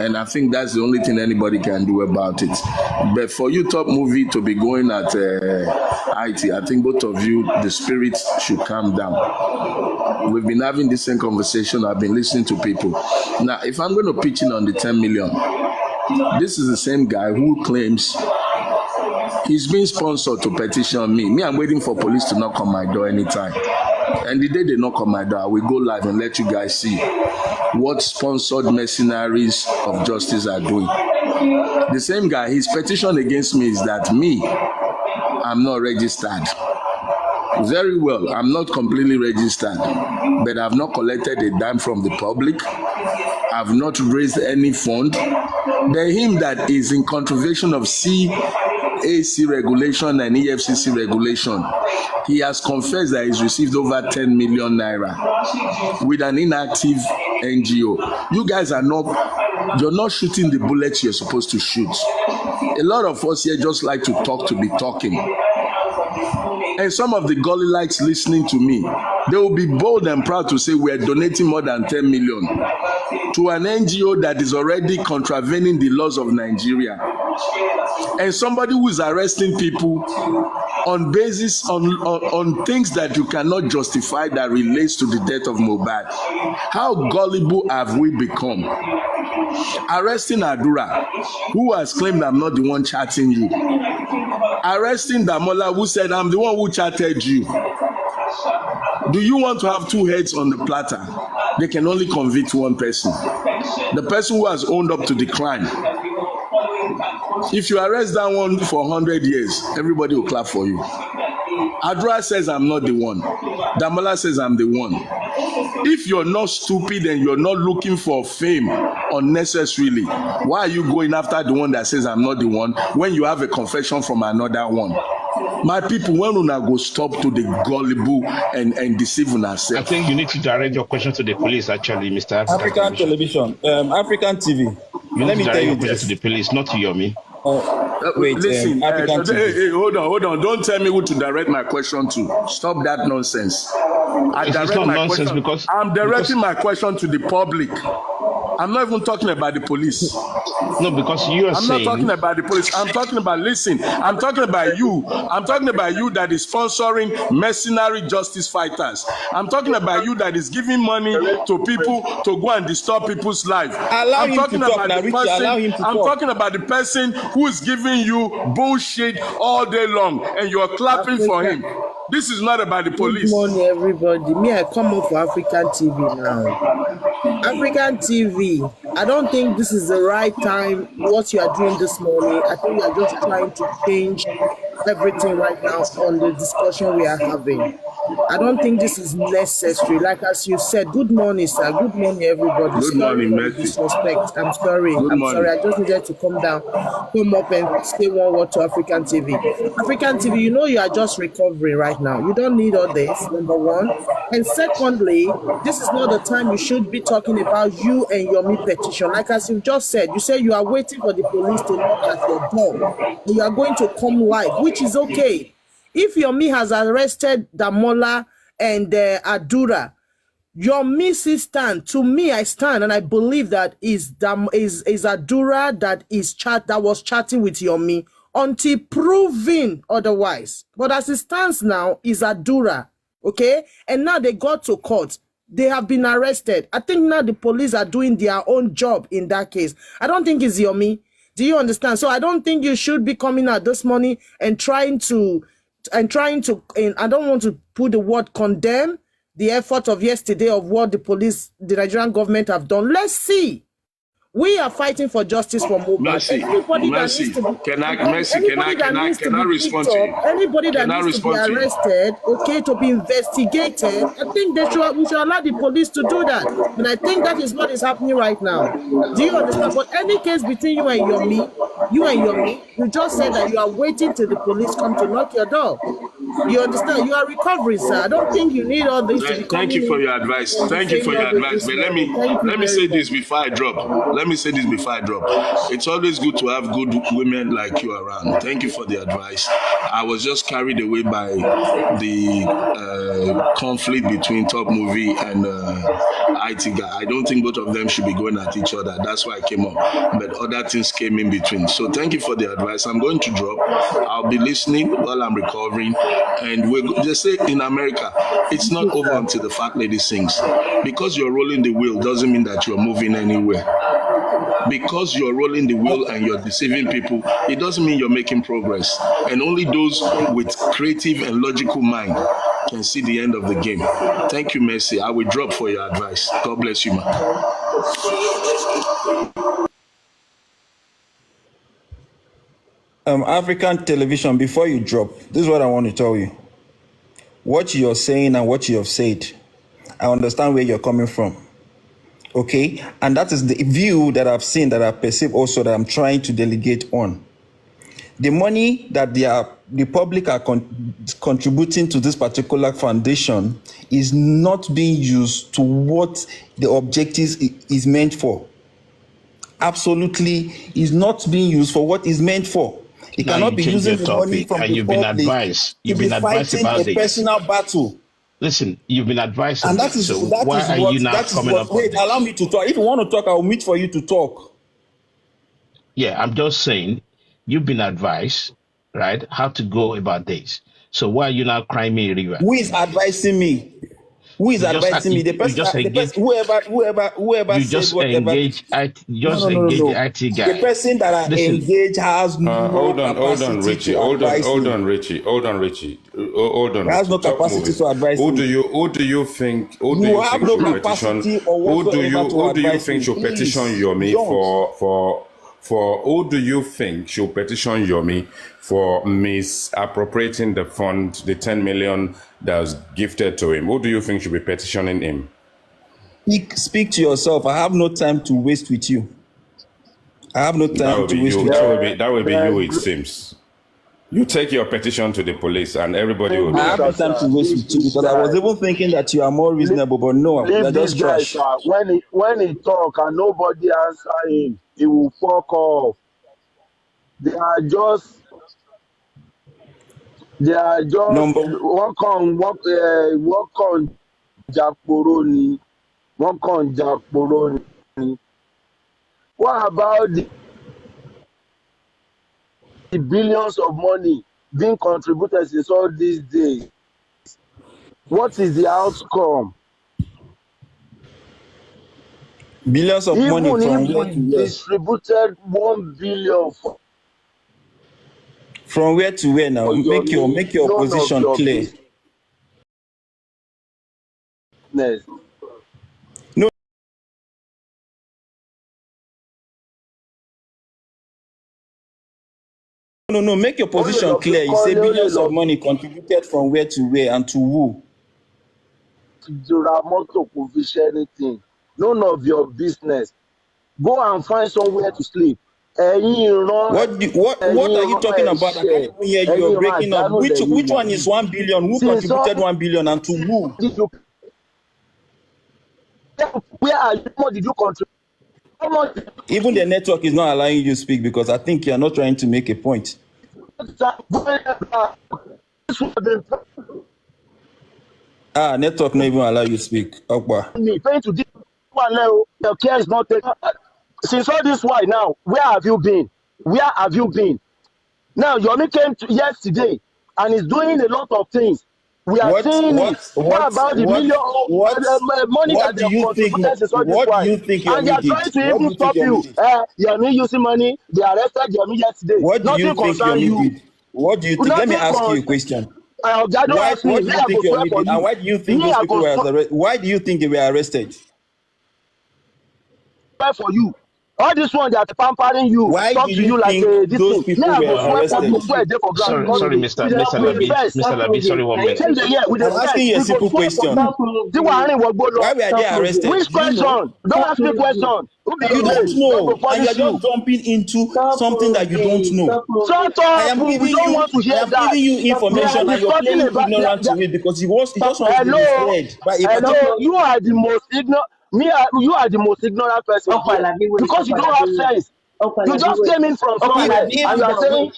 And I think that's the only thing anybody can do about it. But for you, top movie, to be going at IT, I think both of you, the spirit should calm down. We've been having this same conversation. I've been listening to people. Now, if I'm going to pitch in on the 10 million, this is the same guy who claims he's being sponsored to petition me. Me, I'm waiting for police to knock on my door anytime. And the day they knock on my door, I will go live and let you guys see what sponsored mercenaries of justice are doing. The same guy, his petition against me is that me, I'm not registered. Very well, I'm not completely registered, but I've not collected a dime from the public. I've not raised any fund. The him that is in contravention of CAC regulation and EFCC regulation, he has confessed that he's received over 10 million naira with an inactive NGO. You guys are not, you're not shooting the bullets you're supposed to shoot. A lot of us here just like to talk to be talking. And some of the gully-lights listening to me, they will be bold and proud to say we're donating more than 10 million to an NGO that is already contravening the laws of Nigeria. And somebody who is arresting people on basis on things that you cannot justify that relates to the death of Mohbad. How gullible have we become? Arresting Adura, who has claimed I'm not the one chatting you. Arresting Damola, who said I'm the one who chatted you. Do you want to have two heads on the platter? They can only convict one person. The person who has owned up to the crime. If you arrest that one for 100 years, everybody will clap for you. Adra says I'm not the one. Damola says I'm the one. If you're not stupid and you're not looking for fame unnecessarily, why are you going after the one that says I'm not the one when you have a confession from another one? My people, when una go stop to the gullible and deceiving ourselves? I think you need to direct your question to the police, actually, Mr. African television, African TV. Let me tell you this. To the police, not to Yomi. Wait, listen, African TV. hey, hold on. Don't tell me who to direct my question to. Stop that nonsense. I'm directing my question to the public. I'm not even talking about the police. No, because you are saying... I'm not talking about the police. I'm talking about, listen, I'm talking about you. I'm talking about you that is sponsoring mercenary justice fighters. I'm talking about you that is giving money to people to go and disturb people's lives. I'm talking about the person who is giving you bullshit all day long and you're clapping for him. This is not about the police. Good morning, everybody. Me, I come up for African TV now. African TV, I don't think this is the right time, what you are doing this morning. I think you are just trying to change everything right now on the discussion we are having. I don't think this is necessary. Like as you said, good morning, sir. Good morning, everybody. Good morning, Messi. Disrespect. I'm sorry. Sorry. I just needed to come up and say one word to African TV. African TV, you know you are just recovering right now. You don't need all this, number one. And secondly, this is not the time you should be talking about you and Yomi petition. Like as you just said, you say you are waiting for the police to knock at your door. You are going to come live, which is okay. If Yomi has arrested Damola and Adura, Yomi stand. To me, I stand and I believe that is Adura that was chatting with Yomi until proven otherwise. But as it stands now, is Adura, okay? And now they got to court. They have been arrested. I think now the police are doing their own job in that case. I don't think it's Yomi. Do you understand? So I don't think you should be coming out this morning and trying to, I don't want to put the word condemn the effort of yesterday of what the Nigerian government have done. Let's see. We are fighting for justice for Mohbad. Can I respond to you? Anybody that needs to be arrested, okay, to be investigated, I think we should allow the police to do that. And I think that is what is happening right now. Do you understand? But any case between you and Yomi, you just said that you are waiting till the police come to knock your door. You understand? You are recovering, sir. I don't think you need all this to be Thank you for your advice. Thank you for your advice. But let me say this before I drop. Let me say this before I drop. It's always good to have good women like you around. Thank you for the advice. I was just carried away by the conflict between Top Movie and IT guy. I don't think both of them should be going at each other. That's why I came up. But other things came in between. So thank you for the advice. I'm going to drop. I'll be listening while I'm recovering. And we just say in America, it's not over until the fat lady sings. Because you're rolling the wheel doesn't mean that you're moving anywhere. Because you're rolling the wheel and you're deceiving people, it doesn't mean you're making progress. And only those with creative and logical mind can see the end of the game. Thank you, Mercy. I will drop for your advice. God bless you, man. African television, before you drop, this is what I want to tell you. What you're saying and what you have said, I understand where you're coming from. Okay? And that is the view that I've seen, that I perceive also, that I'm trying to delegate on. The money that the public are contributing to this particular foundation is not being used to what the objectives is meant for. Absolutely is not being used for what is meant for. It cannot be using the money from the public You've been advised about a personal battle. Listen, you've been advised. And that is why are you now coming up? Wait, allow me to talk. If you want to talk, I will meet for you to talk. Yeah, I'm just saying, you've been advised, right, how to go about this. So why are you now crying me a river? Who is advising me? Who is advising me? The person, whoever you said just whatever. Engage the IT guy. The person that I engage has no capacity hold on, Richie. He has no capacity to advise Who do you think should petition Yomi for who do you think should petition Yomi for misappropriating the fund, the 10 million that was gifted to him? Who do you think should be petitioning him? Speak to yourself. I have no time to waste with you. I have no time to waste with you. That will be you, it seems. You take your petition to the police and everybody will be I have no time to waste with you because I was even thinking that you are more reasonable, but no, you're just trash. When he talk and nobody answer him, he will fuck off. They are just work on Japoroni. What about the billions of money being contributed since all these days? What is the outcome? Billions of money from Even where if to we where? distributed 1 billion From where to where now? Make your position clear. business. No, make your position clear. You say billions of money contributed from where to where and to who? Anything. None of your business. Go and find somewhere to sleep. What are you talking about? I can't even hear you. You're breaking up. Which one is 1 billion? Who contributed 1 billion and to who? Where are you? What did you contribute? Even the network is not allowing you to speak because I think you are not trying to make a point. Network not even allow you to speak. Your care is not taken. Since all this while now, where have you been? Where have you been? Now, Yomi came yesterday and is doing a lot of things. We are seeing it. What about the money that they contributed since all this while? What do you think Yomi did? And they are trying to even stop you. Yomi using money. They arrested Yomi yesterday. What do you think Yomi did? What do you think? Let me ask you a question. What do you think Yomi did? And why do you think those people were arrested? Why do you think they were arrested? For you. All this one that pampering you, Why talk do to you you like think this those thing. people Yeah, I were go swear for arrested? you, swear dey for ground because Sorry, Mr. we dey Labi. first. Mr. Labi, sorry, 1 minute. Change the year, we dey I'm first. asking you a We go simple swear for question. you. See what I wogbo Why law. were they arrested? Which Do you know? question? Don't ask me question. Who be You your don't mate? God go know, and you're punish you. just jumping into something that you don't know. Shut I up! am We giving don't you, want to I hear am that. giving you We are information, and you're discussing playing about ignorant to it because you just want to be hello, misled by a hello. particular. You are the most ignorant. You are the most ignorant person here because you don't have sense. You just came in from somewhere and you are saying,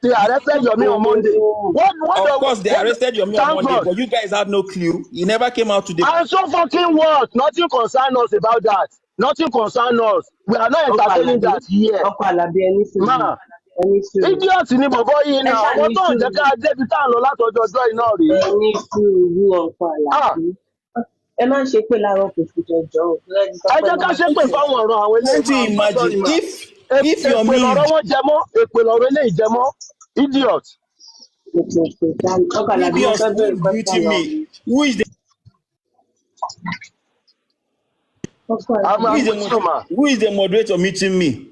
they arrested Yomi on Monday. Of course, they arrested Yomi on Thank Monday, God. but you guys had no clue. He never came out today. And so fucking what? Nothing concern us about that. Nothing concern us. We are not entertaining that here. Ma, idiot ni bọ̀bọ̀ yìí náà. Àwọn tó ń jẹ́ ká débi tá à ń lọ látọjọ́ ọjọ́ iná rèé. Ẹni sùúrù ọkọ àlàbí. Ẹ má ṣe pé láàárọ̀ kò fi jọjọ́ o. Ẹ jẹ́ ká ṣépè fáwọn ọ̀rọ̀ àwọn eléyìí. Can't you imagine if your Èpè lọ̀rọ̀ mean wọn jẹ mọ́. Èpè lọ̀rọ̀ eléyìí jẹ mọ́. Idiot. Ọkọ àlàbí mo previous fẹ́ bẹ̀rẹ̀ beauty pẹ́sà lọ. me? Who is the I'm with you, ma. who is the moderator meeting me?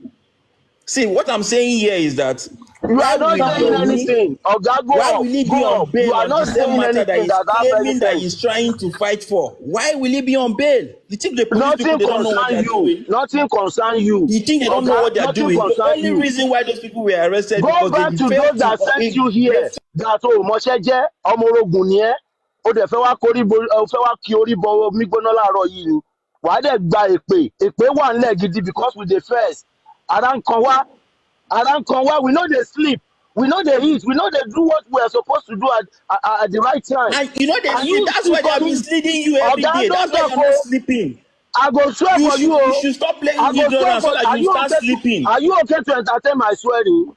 See, what I'm saying here is that You are not saying anything. Oga, why will he be go on up. You bail are on the not same saying matter that anything he's that have claiming that anything. he's trying to fight for? Why will he be on bail? You think the police people, Nothing they don't know what concern they're you. doing? Nothing concern you. You think they don't know what they're Nothing doing? The concern only you. reason why those people were arrested Go because back they to failed those that sent you to here. That o mọṣẹ́ jẹ́ ọmọ orogun ni ẹ́. O dẹ̀ fẹ́ wá kí orí bọ omi gbóná láàárọ̀ yìí ni. Wàá dẹ̀ gba èpè. Èpè wà nílẹ̀ gidi because we dey first. Ara ń kan wá. We know they sleep. We know they eat. We know they do what we are supposed to do at the right time. And you know that's why they are misleading you every Oga, day. That's why you're not sleeping. I go swear for you. You should stop playing I go swear ignorance so for. that Are you you start okay? sleeping. Are you okay to entertain my swearing?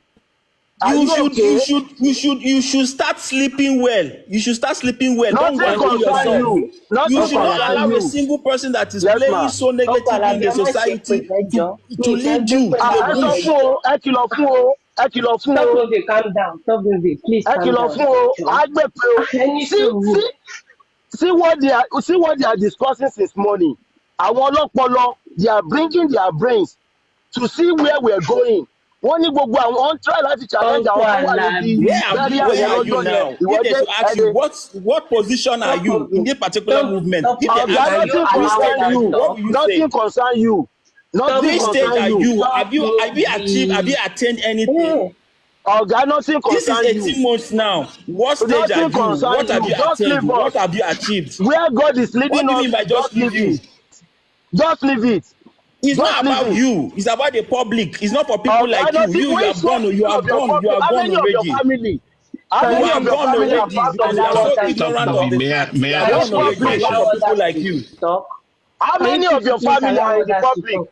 Are you okay? You should start sleeping well. You should start sleeping well. Don't Nothing go into concern yourself. you. Nothing You should not concern allow a you. single person that is Yes, playing ma. so Ọkọ negatively in àlàbí the ẹ má ṣe pé society ẹjọ́. to lead you to Ẹ the sọ bush. fún o, ẹ kìlọ̀ fún o, ẹ kìlọ̀ fún Stop o, moving, calm down. Stop moving, please ẹ calm kìlọ̀ down. fún o, Ẹjọ́. á gbé pé o. Ẹni sùúrù. See what they are discussing since morning. Àwọn ọlọ́pọlọ, they are bringing their brains to see where we are going. Wọ́n ní gbogbo àwọn try láti challenge àwọn tó wà níbi Where are you now? If they should ask you what position are you in this particular movement? If they ask you, Nothing concern you. Nothing which stage concern are you. you? Have you attained anything? Oga, nothing This concern is 18 you. months now. What stage Nothing are you? concern What have you. you Just attained? leave us. What have you achieved? Where God is What leading do you us, mean by just leave you? Just leave it. It's Just not leave about it. you. It's about the public. It's not for people like you. You have gone. You have gone. You have How gone many of your already. family? How You many have of your gone family are already part of because you are so the Stop ignorant of moving. the facts. May You I are ask gone you a already because question? of people like you. Talk. How many of your family are in the public?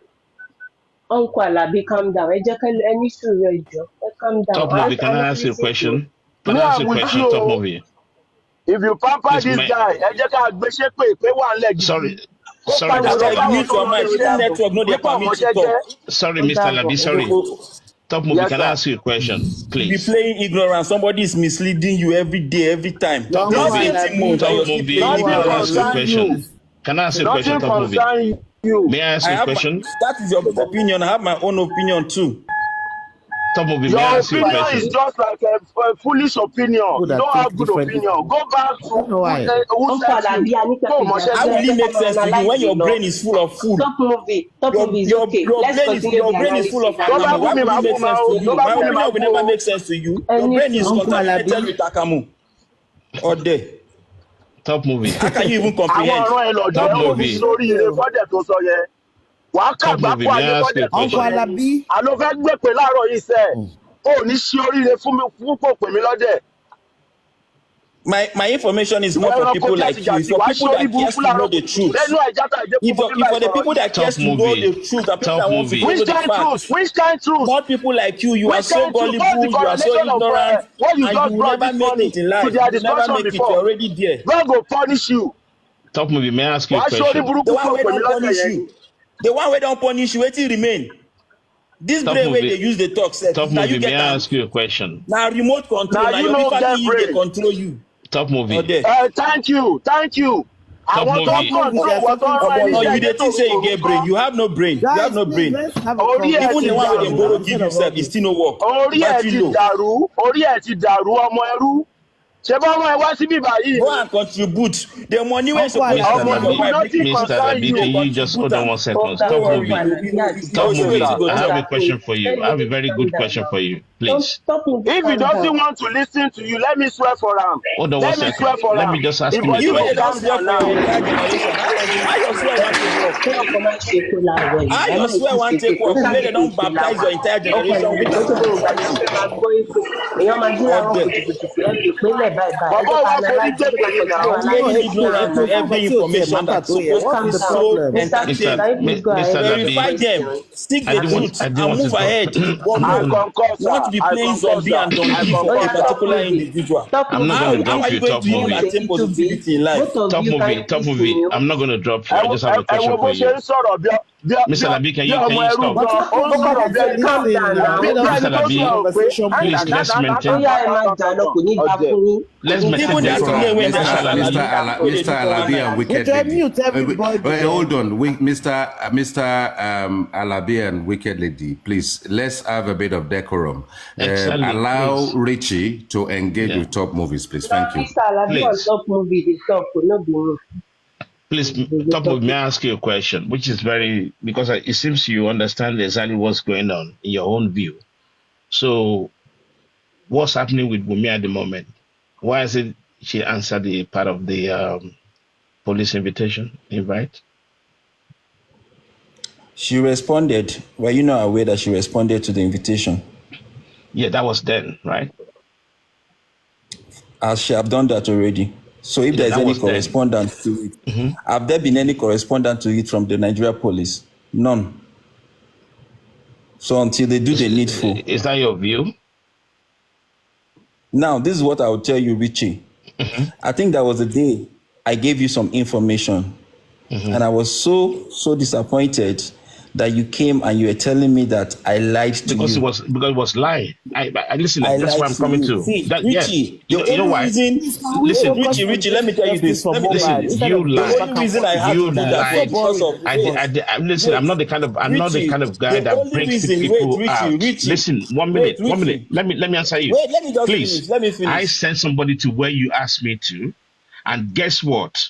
Uncle Alabi, calm down. Ẹ jẹ́ kí ẹni sùúrù ẹjọ́. Calm down. Top movie, can I ask you a question? Can Me, I ask I'm you a with question, you. top movie? If you pamper Please, this guy, ẹ jẹ́ ká gbé ṣépè pé wà ń lẹ̀ gidi. sorry, Kó sorry, pariwo That's why lọ you báwọn mute tó your ń mic. lọ Even network no dey nípa permit ọmọṣẹ́ to jẹ́. talk. sorry, Mr. Labi, sorry. Top movie, Yes, can I sir. ask you a question, You be please? playing ignorance. Somebody is misleading you every day, every time. Top This movie, is 18 months and top you're still movie, playing Nothing can I ignorance. ask you a concern you. question? Can I ask you a question, Nothing top movie? concern you. May I ask you a question? That is your opinion. I have my own opinion too. Top movie, may I Your ask you a opinion is question? just like a foolish opinion. Who You that don't think have good different opinion. people. Go back to who Uncle sent Alabi, you. I need to Go, figure Moshe. How will it make sense to you when your brain is full of food? Stop moving. Stop moving. It's okay. Let's continue Your the brain is full of analysis. akamu. Why will it make sense to you? My opinion will never make sense to you. Your brain is Uncle contaminated with akamu. Or there. Top movie. How can you even Àwọn comprehend? ọ̀ràn ẹ̀ lọ́jọ́ Top ó ní movie. sórí ire fọ́dẹ̀ tó sọ yẹn. Wàá Top kàgbá movie, kó may ayé I ask you fọ́dẹ̀ a tó sọ Uncle question? yẹn. Alabi. Àlọ́ fẹ́ gbé pè láàárọ̀ yìí sẹ́. Ó ní ṣe oríire fún mi fún pò pè mí lọ́dẹ̀. My information is Ìwọ not for ẹranko people like you. jàtìjàtì It's for wàá people ṣe orí that cares burúkú to know láàárọ̀ the truth. lẹ́nu àìjáta ìdẹ́kun If for the people that Top cares to know movie. the truth, the people Top that want to movie. follow Which the kind truth? facts. Which kind truth? Not people like you. You are Which so kind truth? What's gullible. the You are so correlation of ignorant, what you and just you will brought never this make morning it in to life. their You will never discussion make it. before? You're already there. God go punish you. Top movie, may I ask you a Wàá ṣe orí question? burúkú The one fún wey pè mí don lọ́dẹ̀ punish yẹn ni. you, the one wey don punish you, wetin remain? This Top brain wey movie. dey use dey talk sef, Top na movie, you may get I am. ask you a question? Na remote control. Na Na you your no family get you dey brain. control you. Top movie. Or there. Thank you. Top àwọn tó movie. control wọ́n tó rán Omo, ẹni no, jẹ́ you dey ẹjẹ́ think say you tòrótòró get brain. ńkọ́. You have no brain. You have Guys, no please, brain. let's have a Orí ẹ̀ Even ti the one wey dem dàrú. borrow give you sef, e still no work. Orí ẹ̀ Battery ti low. dàrú. Orí ẹ̀ ti dàrú ọmọ ẹrú. Ṣé bá ọmọ ẹ wá síbí báyìí Go ni? and contribute. The money wey Uncle suppose Mr. come Ọmọ from your Labi, ẹrú wife, nothing Mr. concern Labi, can you. you just hold on 1 second? Ọ̀gá Top Uncle movie. Alabi àti Top Okay, movie. sir. I have a Ọ̀gá question for you. I have a very good question for you. Please. Stop him to If he calm doesn't down. want to listen to you, let me swear for him. Hold on 1 Let me swear second. for Let him. me just ask The him a body you wey go dey question. don calm swear down for your now. entire generation, how your swear wan take work? Kí ọkọ̀ má ṣe pé láàárọ̀ yìí, How ẹ má your swear ì wan tí ṣe take pé work? kó Make dem ṣàgbégbé don ìpè baptize láwà. your entire Ọkọ̀ generation ìlú with kó ṣe pé ògbà tí Christianity. ẹ máa gbọ́ ìpè. Èèyàn máa jí láàárọ̀ Ọdẹ. kùtùkùtù ẹ fi ìpínlẹ̀ báyìí báyìí. Ẹ Bàbá jẹ́ ká wa forí analyze gbèpè nǹkan yìí tí náà. wọ́n You láì don't fi need no fúnra into wọn. every information that's supposed to Calm be down. so Mr. entertaining. Saidi, go ahead and ask Verify Labi, the them, question. stick I the didn't want truth, I didn't and want to move drop. ahead. But I'm not I no, gonna concur, you want sir. to be I playing concur, zombie sir. and I donkey for concur, a Oya, sir. top particular movie. individual. Top I'm not movie. gonna How drop are you you, going top to use movie. attain T2B. positivity in life? Both of you, can you Top please movie. mute? I'm not gonna drop you. Ẹ I just have a wo question bó for ṣe you. ń sọ̀rọ̀ Mr. Labi, bí can ọmọ you ẹrú stop? But gan. Ó ń Uncle, sọ̀rọ̀ bí let's ẹni tó listen now. bí Let us ẹni Mr. tó have the Labi, sọ̀rọ̀ pé conversation, please please. let's maintain Oya, ẹ má jà lọ, kò ní dá ọ̀jẹ̀. fún yín. Kò let's ní dá maintain Even fún that yín. today decorum. when Mr. ask Labi. you, Mr. Alabi and Would Wicked you Lady. mute everybody? Hold on, Mr. Alabi and Wicked Lady, please, let's have a bit of decorum. Exactly, Allow please. Richie to engage Yeah. with top movies, please. Now, Thank you. Mr. Alabi on Please. top movie, the top will not be me. Please, The top movie, may I ask you a question, which is very because it seems you understand exactly what's going on in your own view. So, what's happening with Wumi at the moment? Why is it she answered the part of the police invitation invite? She responded. Were you not aware that she responded to the invitation? Yeah, that was then, right? As she have done that already. So if Yeah, there's that any was then. correspondence to it, have there been any correspondence to it from the Nigeria police? None. So until they do the needful. Is that your view? Now, this is what I will tell you, Richie. I think that was the day I gave you some information. And I was so disappointed that you came and you were telling me that I lied to Because you. it was lying. I listen. I That's lied where I'm to coming you. to. See, That Richie, yeah. You know only why? reason, Listen, Richie, let me tell you this. Let me tell Listen, you this. you The lied. only reason I had You to do that was lied. because of Listen, I'm not the kind of guy The that only brings reason, people out. Richie. Listen, one Wait, minute. Richie. Let me answer you. Wait, let me just Please. finish. Let me I finish. sent somebody to where you asked me to, and guess what?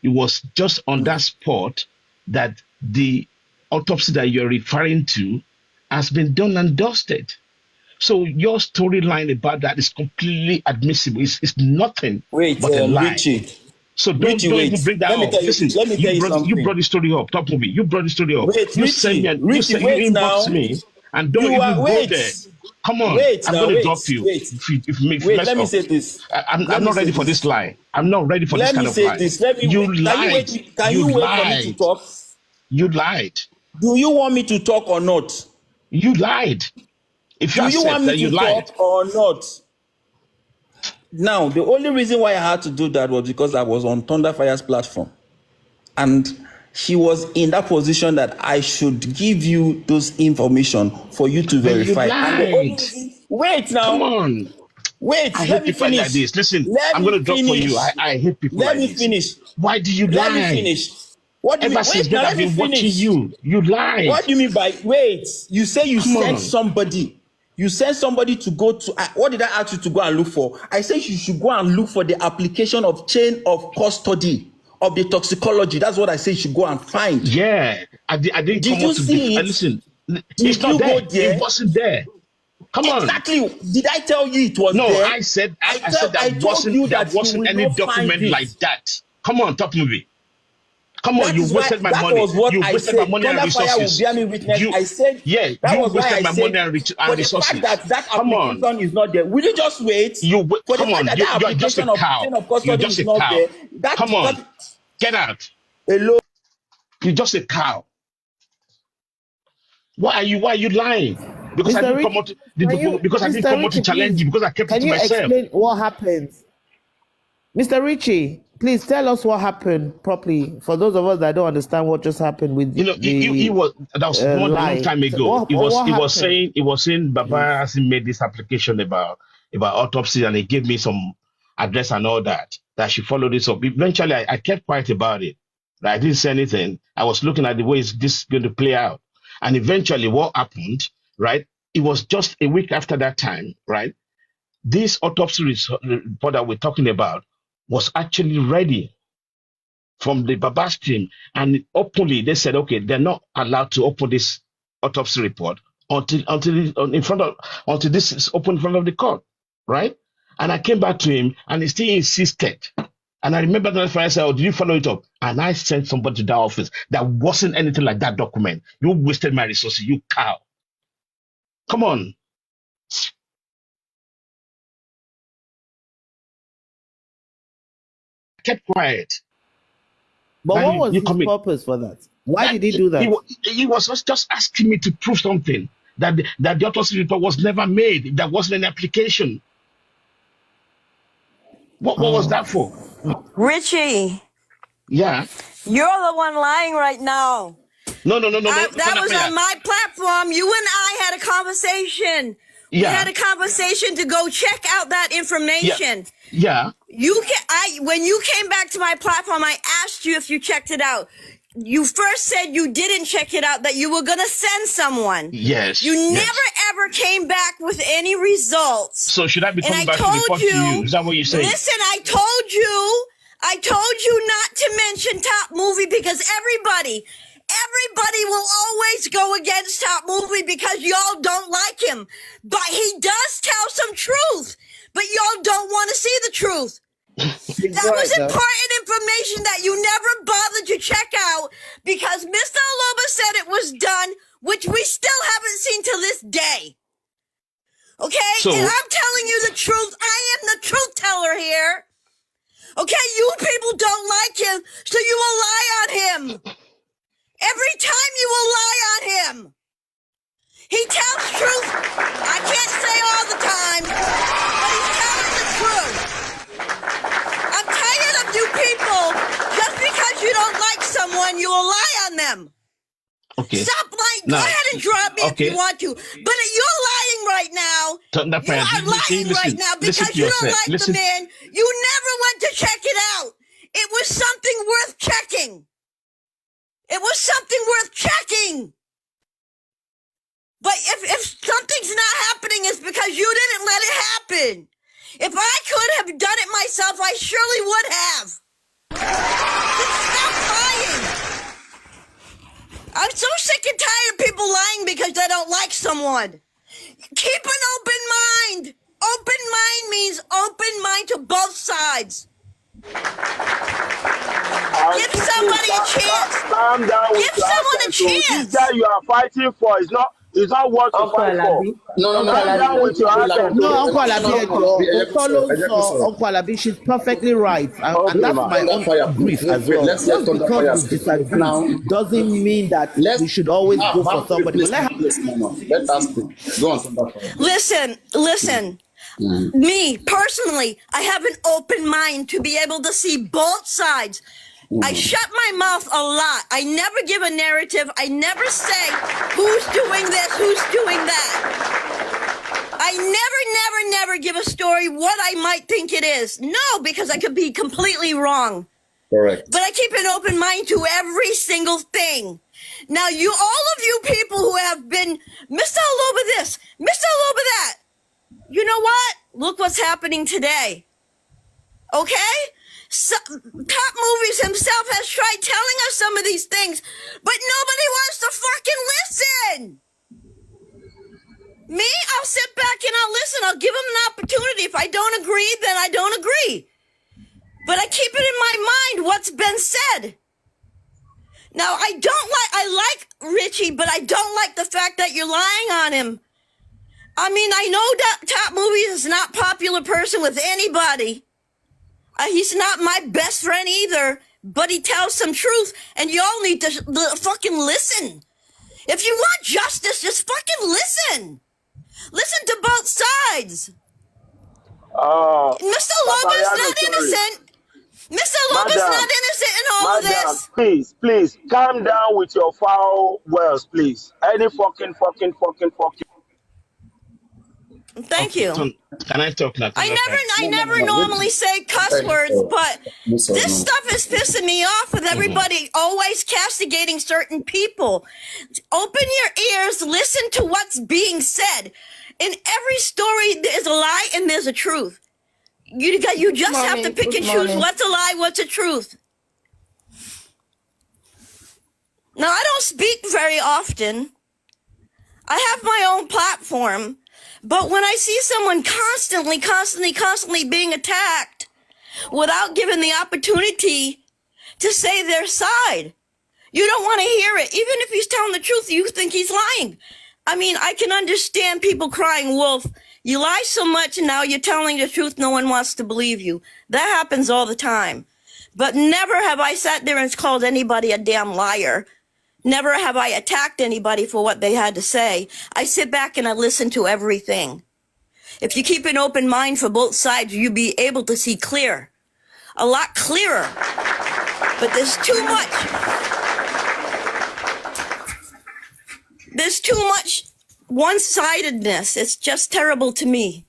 It was just on that spot that the autopsy that you're referring to has been done and dusted. So your storyline about that is completely admissible. It's nothing Wait, but a lie. Richie. So don't Richie, even bring that let me up. tell you. Listen, Let me tell you something. you brought the story up. Top movie. You brought the story up. Wait, You send me Richie, you wait inbox now. me and don't You are even go there. Come on, wait I'm now, going to wait, drop you wait. if you Wait, mess let me up. say this. I'm Let me not ready say for this. this lie. I'm not ready for this Let kind me of say lie. this. Let me You wait. lied. Can you wait for me to talk? You lied. Do you want me to talk or not? You lied. If you Do you want accept me that you to lied, talk or not? Now, the only reason why I had to do that was because I was on Thunderfire's platform. And she was in that position that I should give you those information for you to verify. you And the only lied. reason, wait now. Come on. Wait, I let hate me people like finish. this. Listen, Let I'm me going to drop for you. finish. I hate people Let like me this. finish. Why do you Let lie? me finish. What do you Ever mean? since Wait then, now, I've let me been watching finish. you. You lied. What do you mean by wait? You say you Come sent on. somebody. You sent somebody to go to. What did I ask you to go and look for? I said you should go and look for the application of chain of custody of the toxicology. That's what I say you should go and find. Yeah, I didn't Did come you out to see it? listen. It's Did not you there. go there? It wasn't there. Come on. Exactly. Did I tell you it was No, there? I said I told you there that you wasn't will any not find document it. like that. Come on, top movie. Come on, That you is why wasted my that money. was what You I wasted my said. money and Thunderfire will resources. bear me witness. I said that You was why wasted I my said. money and For the resources. fact that Come on. application is not there, will you just wait? For the Come fact on. that that You're just a application of cow. chain of You're custody just is a not cow. there, Come on. Get out. Hello. You're just a cow. Why are you lying? Because I Mr. didn't come Richie, out because I didn't Mr. come out to Richie, challenge please, you because I kept it can to you myself. explain what happened? Mr. Richie, please tell us what happened properly for those of us that don't understand what just happened with You know, he the was that was a long lie. time ago. What He was happened? saying Baba Please. hasn't made this application about autopsy, and he gave me some address and all that, that she followed this up. Eventually, I kept quiet about it. I didn't say anything. I was looking at the way is this going to play out. And eventually what happened, right? It was just a week after that time, right? This autopsy report that we're talking about was actually ready from the Baba's team. And openly, they said, okay, they're not allowed to open this autopsy report until this is open in front of the court, right? And I came back to him, and he still insisted. And I remember that I said, "Oh, did you follow it up?" And I sent somebody to that office. That wasn't anything like that document. You wasted my resources, you cow. Come on. Kept quiet. But what was his purpose for that? Why did he do that? He was just asking me to prove something, that the autopsy report was never made. There wasn't an application. What was that for? Richie. Yeah. You're the one lying right now. No. That was on my platform. You and I had a conversation. Yeah. We had a conversation to go check out that information. Yeah. When you came back to my platform, I asked you if you checked it out. You first said you didn't check it out, that you were going to send someone. Yes. You never ever came back with any results. So should I be coming back to report to you? Is that what you're saying? Listen, I told you not to mention Top Movie because everybody will always go against Top Movie because y'all don't like him. But he does tell some truth, but y'all don't want to see the truth. That was important information that you never bothered to check out because Mr. Aloba said it was done, which we still haven't seen to this day. Okay? And I'm telling you the truth. I am the truth teller here. Okay? You people don't like him, so you will lie on him. Every time you will lie on him. He tells truth. I can't say all the time, but he's telling the truth. I'm tired of you people. Just because you don't like someone, you will lie on them. Okay. Stop lying. Go ahead and drop me if you want to. But you're lying right now. You are lying right now because you don't like the man. You never went to check it out. It was something worth checking. It was something worth checking. But if something's not happening, it's because you didn't let it happen. If I could have done it myself, I surely would have. Stop lying. I'm so sick and tired of people lying because they don't like someone. Keep an open mind. Open mind means open mind to both sides. Give somebody a chance. Calm down. Give someone a chance. This guy you are fighting for is not worth to fight for. No, Calm down with your accent. No, Uncle Alabi, she's perfectly right. And that's my own grief as well. Just because we disagree doesn't mean that we should always go for somebody. Let us go on. Listen. Me, personally, I have an open mind to be able to see both sides. I shut my mouth a lot. I never give a narrative. I never say who's doing this, who's doing that. I never give a story what I might think it is. No, because I could be completely wrong. Correct. But I keep an open mind to every single thing. Now, all of you people who have been, Mr. Aloba this, Mr. Aloba that, you know what? Look what's happening today. Okay? Top Movies himself has tried telling us some of these things, but nobody wants to fucking listen. Me, I'll sit back and I'll listen. I'll give them an opportunity. If I don't agree, then I don't agree. But I keep it in my mind what's been said. Now, I like Richie, but I don't like the fact that you're lying on him. I mean, I know that Top Movies is not a popular person with anybody. He's not my best friend either, but he tells some truth, and y'all need to fucking listen. If you want justice, just fucking listen. Listen to both sides. Mr. Loba's not innocent. Mr. Loba's not innocent in all of this. Please, calm down with your foul words, please. Any fucking. Thank Okay, you. can I talk now? I never normally say cuss words, but this stuff is pissing me off with everybody always castigating certain people. Open your ears, listen to what's being said. In every story, there's a lie and there's a truth. You just have to pick and choose what's a lie, what's a truth. Now, I don't speak very often. I have my own platform. But when I see someone constantly being attacked without given the opportunity to say their side, you don't want to hear it. Even if he's telling the truth, you think he's lying. I mean, I can understand people crying wolf. You lie so much and now you're telling the truth. No one wants to believe you. That happens all the time. But never have I sat there and called anybody a damn liar. Never have I attacked anybody for what they had to say. I sit back and I listen to everything. If you keep an open mind for both sides, you'll be able to see clear. A lot clearer. But there's too much. There's too much one-sidedness. It's just terrible to me.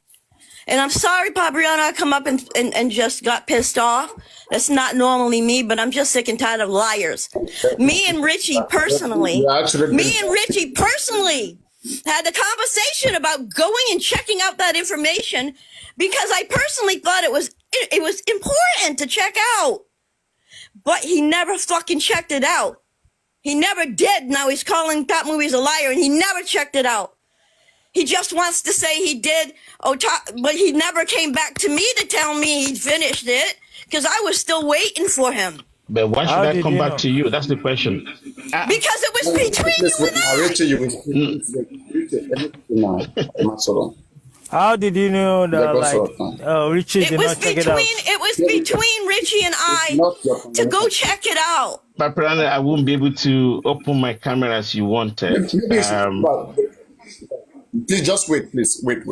And I'm sorry, Fabriana, I come up and just got pissed off. That's not normally me, but I'm just sick and tired of liars. Me and Richie personally had a conversation about going and checking out that information because I personally thought it was important to check out. But he never fucking checked it out. He never did. Now he's calling Top Movies a liar, and he never checked it out. He just wants to say he did, but he never came back to me to tell me he'd finished it, because I was still waiting for him. But why should I come back to you? That's the question. Because it was between you and I. Richie, you will How did you know that, Richie did not check it out? It was between Richie and I to go check it out. But apparently, I won't be able to open my camera as you wanted. Please just wait, please. Wait.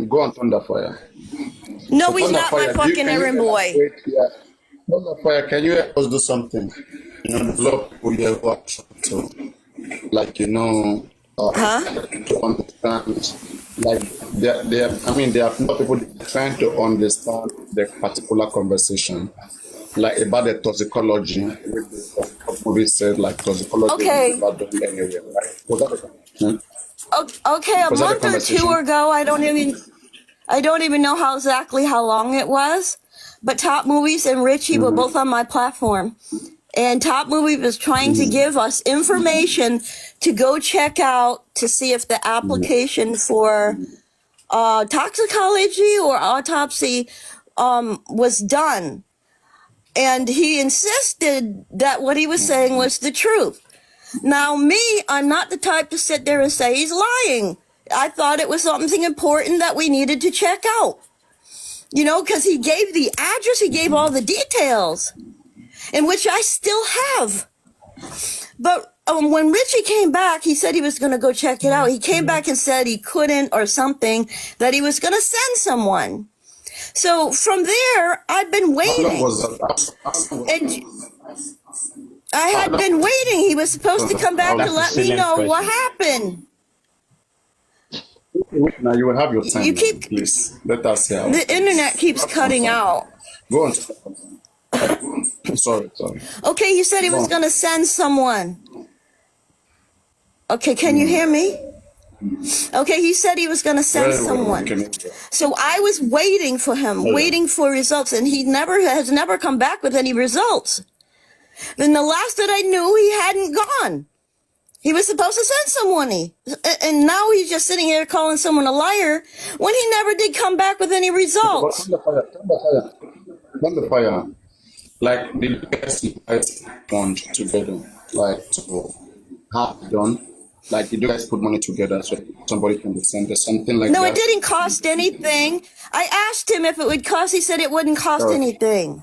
Go on Thunderfire. No, he's not my fucking errand boy. Thunderfire, can you help us do something? You know, develop people here who are to, like, to understand, like, there are people trying to understand the particular conversation, like about the toxicology, which the movie said, like, toxicology is not done anywhere, right? Was that a conversation? Okay, a month or two ago, I don't even know exactly how long it was, but Top Movies and Richie were both on my platform. And Top Movie was trying to give us information to go check out to see if the application for toxicology or autopsy was done. And he insisted that what he was saying was the truth. Now, me, I'm not the type to sit there and say he's lying. I thought it was something important that we needed to check out. You know, because he gave the address, he gave all the details, in which I still have. But when Richie came back, he said he was going to go check it out. He came back and said he couldn't or something, that he was going to send someone. So from there, I've been waiting. How long was that? And I had been waiting. He was supposed to come back to let me know what happened. Now you will have your time. Please let us hear. The internet keeps cutting out. Go on. Sorry. Okay, you said he was going to send someone. Okay, can you hear me? Okay, he said he was going to send someone. So I was waiting for him, waiting for results, and he has never come back with any results. Then the last that I knew, he hadn't gone. He was supposed to send someone, and now he's just sitting here calling someone a liar when he never did come back with any results. Thunderfire. Like, did you guys bond together, like, to have done? Like, did you guys put money together so somebody can send us something like that? No, it didn't cost anything. I asked him if it would cost. He said it wouldn't cost anything.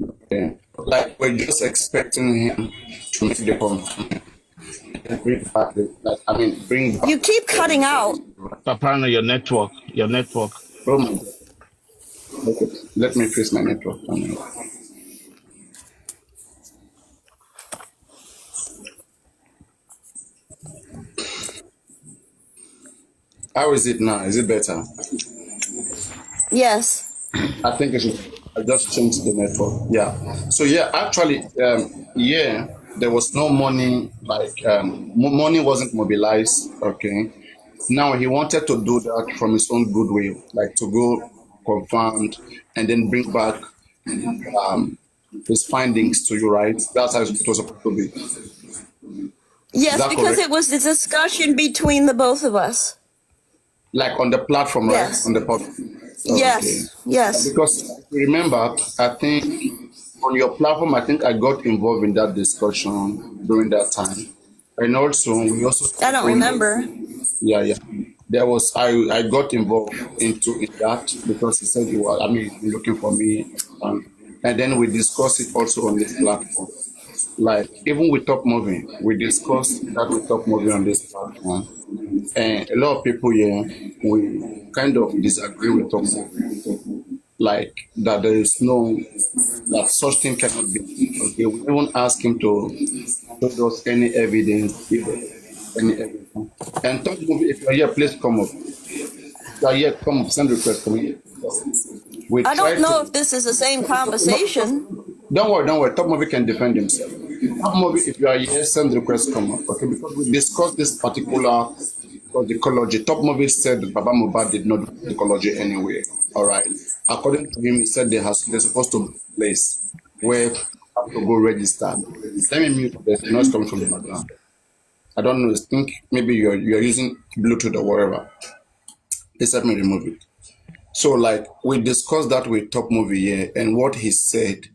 Okay. Like, we're just expecting him to make the confirmation. Bring back. You keep cutting out. Apparently, your network. Oh my God. Okay. Let me fix my network. How is it now? Is it better? Yes. I think I just changed the network. Yeah. So yeah, actually, yeah, there was no money. Like money wasn't mobilized. Okay. Now he wanted to do that from his own goodwill, like to go confirmed and then bring back um, his findings to you, right? That's how it was supposed to be. Is Yes, that because correct? it was the discussion between the both of us. Like on the platform, right? On Yes. the pod. Okay. Yes. Yes. Because if you remember, I think on your platform, I think I got involved in that discussion during that time. And also, we also I don't told, remember. yeah, yeah. There was I got involved in that because he said he was, I mean, he's been looking for me, and then we discussed it also on this platform. Like even with Top Movie, we discussed that with Top Movie on this platform, and a lot of people here we kind of disagree with Top Movie, like that there is no that such thing cannot be. Okay, we even ask him to show us any evidence, if there is any evidence. And Top Movie, if you're here, please come up. If you're here, come up, send request, come here. We I don't try know to. if this is the same No, conversation. don't worry, don't worry. Top Movie can defend himself. Top Movie, if you are here, send request, come up. Okay, because we discussed this particular ecology. Top Movie said that Baba Mohbad did not do ecology anyway. All right. According to him, he said they're supposed to be a place where you have to go register. Let me mute. There's noise coming from the background. I don't know. I think maybe you're using Bluetooth or whatever. Please help me remove it. So, like, we discussed that with Top Movie here, and what he said,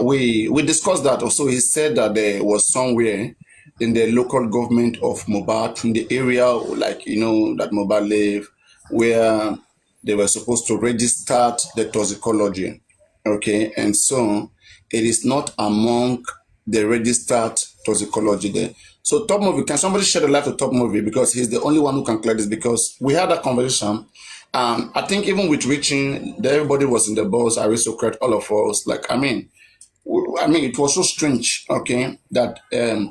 we discussed that. Also, he said that there was somewhere in the local government of Mohbad, in the area, like, that Mohbad live, where they were supposed to register the toxicology. Okay, and so it is not among the registered toxicology there. So Top Movie, can somebody shed a light to Top Movie, because he's the only one who can clear this, because we had that conversation. I think even with reaching, everybody was in the bus, aristocrat, all of us. Like, I mean, it was so strange, okay, that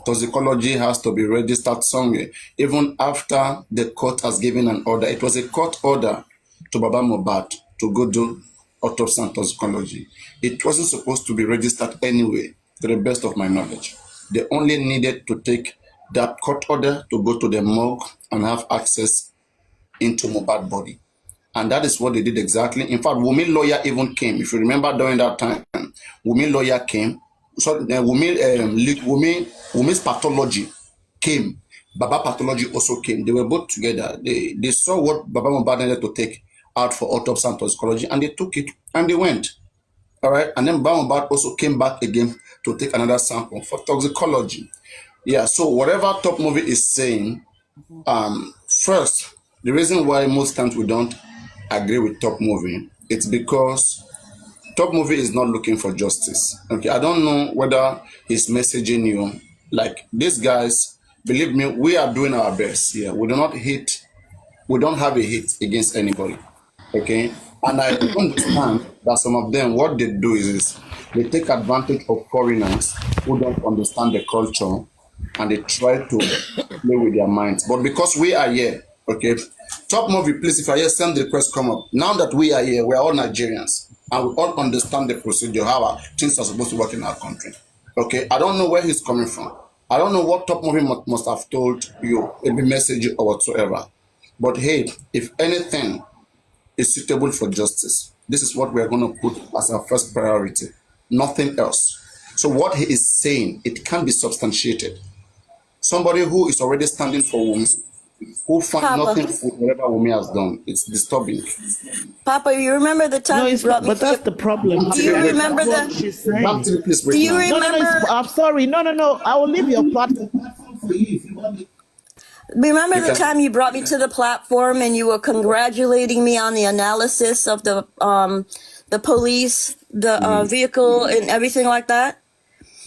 toxicology has to be registered somewhere, even after the court has given an order. It was a court order to Baba Mohbad to go do autopsy and toxicology. It wasn't supposed to be registered anyway, to the best of my knowledge. They only needed to take that court order to go to the morgue and have access into Mohbad body. And that is what they did exactly. In fact, Wumi lawyer even came. If you remember during that time, Wumi lawyer came. So Wumi's pathology came. Baba pathology also came. They were both together. They saw what Baba Mohbad needed to take out for autopsy and toxicology, and they took it and they went. All right. And then Baba Mohbad also came back again to take another sample for toxicology. Yeah. So whatever Top Movie is saying, first, the reason why most times we don't agree with Top Movie, it's because Top Movie is not looking for justice. Okay, I don't know whether he's messaging you. Like, these guys, believe me, we are doing our best here. We don't have a hit against anybody. Okay, and I understand that some of them, what they do is they take advantage of foreigners who don't understand the culture, and they try to play with their minds. But because we are here, okay, Top Movie, please, if you are here, send the request, come up. Now that we are here, we are all Nigerians, and we all understand the procedure, how things are supposed to work in our country. Okay, I don't know where he's coming from. I don't know what Top Movie must have told you, maybe message you or whatsoever. But hey, if anything is suitable for justice, this is what we are going to put as our first priority. Nothing else. So what he is saying, it can be substantiated. Somebody who is already standing for Wumi, who find Papa. nothing with whatever Wumi has done, it's disturbing. Papa, you remember the time No, you it's brought not. me But to that's the... the problem. Do you Wait, remember That's what the... she's saying. Bamtili, please wait Do you now. remember... I'm sorry. No. I will leave your platform. Remember You the can. time you brought me to the platform and you were congratulating me on the analysis of the police, the vehicle, and everything like that?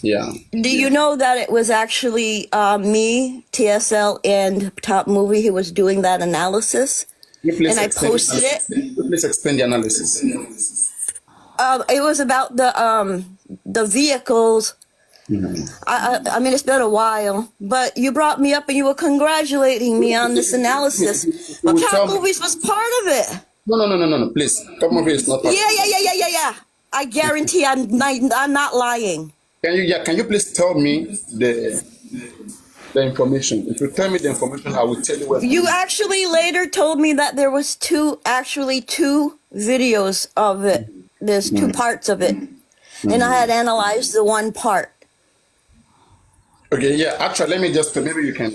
Yeah. Do you know that it was actually me, TSL, and Top Movie who was doing that analysis? And I posted it. Please explain the analysis. It was about the vehicles I mean, it's been a while, but you brought me up and you were congratulating me on this analysis. But Top Movies was part of it. No, please. Top Movie is not part. Yeah. I guarantee I'm not lying. Can you please tell me the information? If you tell me the information, I will tell you what. You actually later told me that there was two videos of it. There's two parts of it. And I had analyzed the one part. Okay, yeah. Actually, let me just maybe you can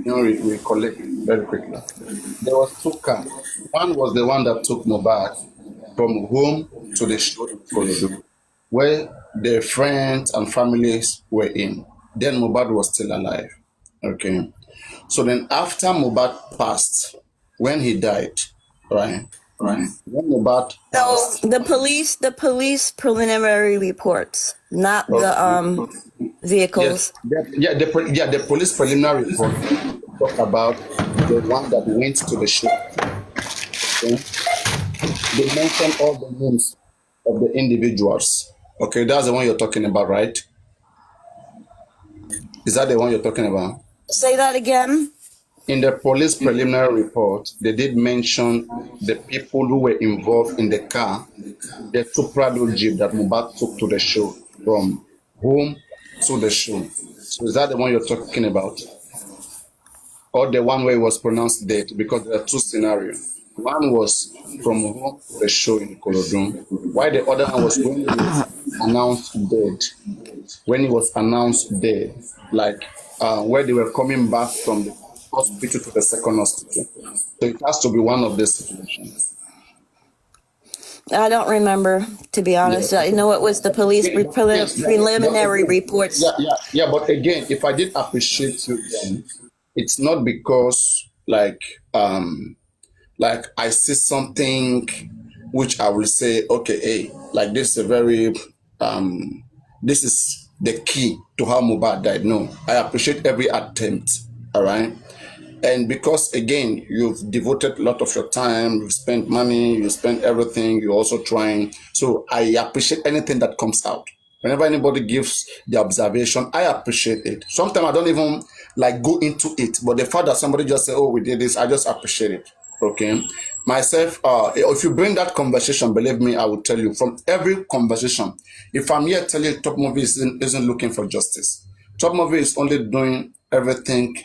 recollect very quickly. There was two cars. One was the one that took Mohbad from home to the show in Kolodu, where their friends and families were in. Then Mohbad was still alive. Okay. So then after Mohbad passed, when he died, right? When Mohbad passed. So the police preliminary reports, not the vehicles. Yes. The police preliminary report talk about the one that went to the show. Okay. They mention all the names of the individuals. Okay, that's the one you're talking about, right? Is that the one you're talking about? Say that again. In the police preliminary report, they did mention the people who were involved in the car, the two Prado Jeep that Mohbad took to the show from home to the show. So is that the one you're talking about? Or the one where it was pronounced dead? Because there are two scenarios. One was from home to the show in Kolodu, while the other one was when he was announced dead. When he was announced dead, like where they were coming back from the hospital to the second hospital. So it has to be one of these situations. I don't remember, to be honest. Yeah. I know it was the police preliminary reports. Yeah. But again, if I did appreciate you then, it's not because like I see something which I will say, okay, hey, like this is a very this is the key to how Mohbad died. No, I appreciate every attempt. All right. And because again, you've devoted a lot of your time, you've spent money, you spent everything, you're also trying. So I appreciate anything that comes out. Whenever anybody gives the observation, I appreciate it. Sometimes I don't even like go into it, but the fact that somebody just say, oh, we did this, I just appreciate it. Okay. Myself, if you bring that conversation, believe me, I will tell you from every conversation, if I'm here telling you Top Movie isn't looking for justice. Top Movie is only doing everything,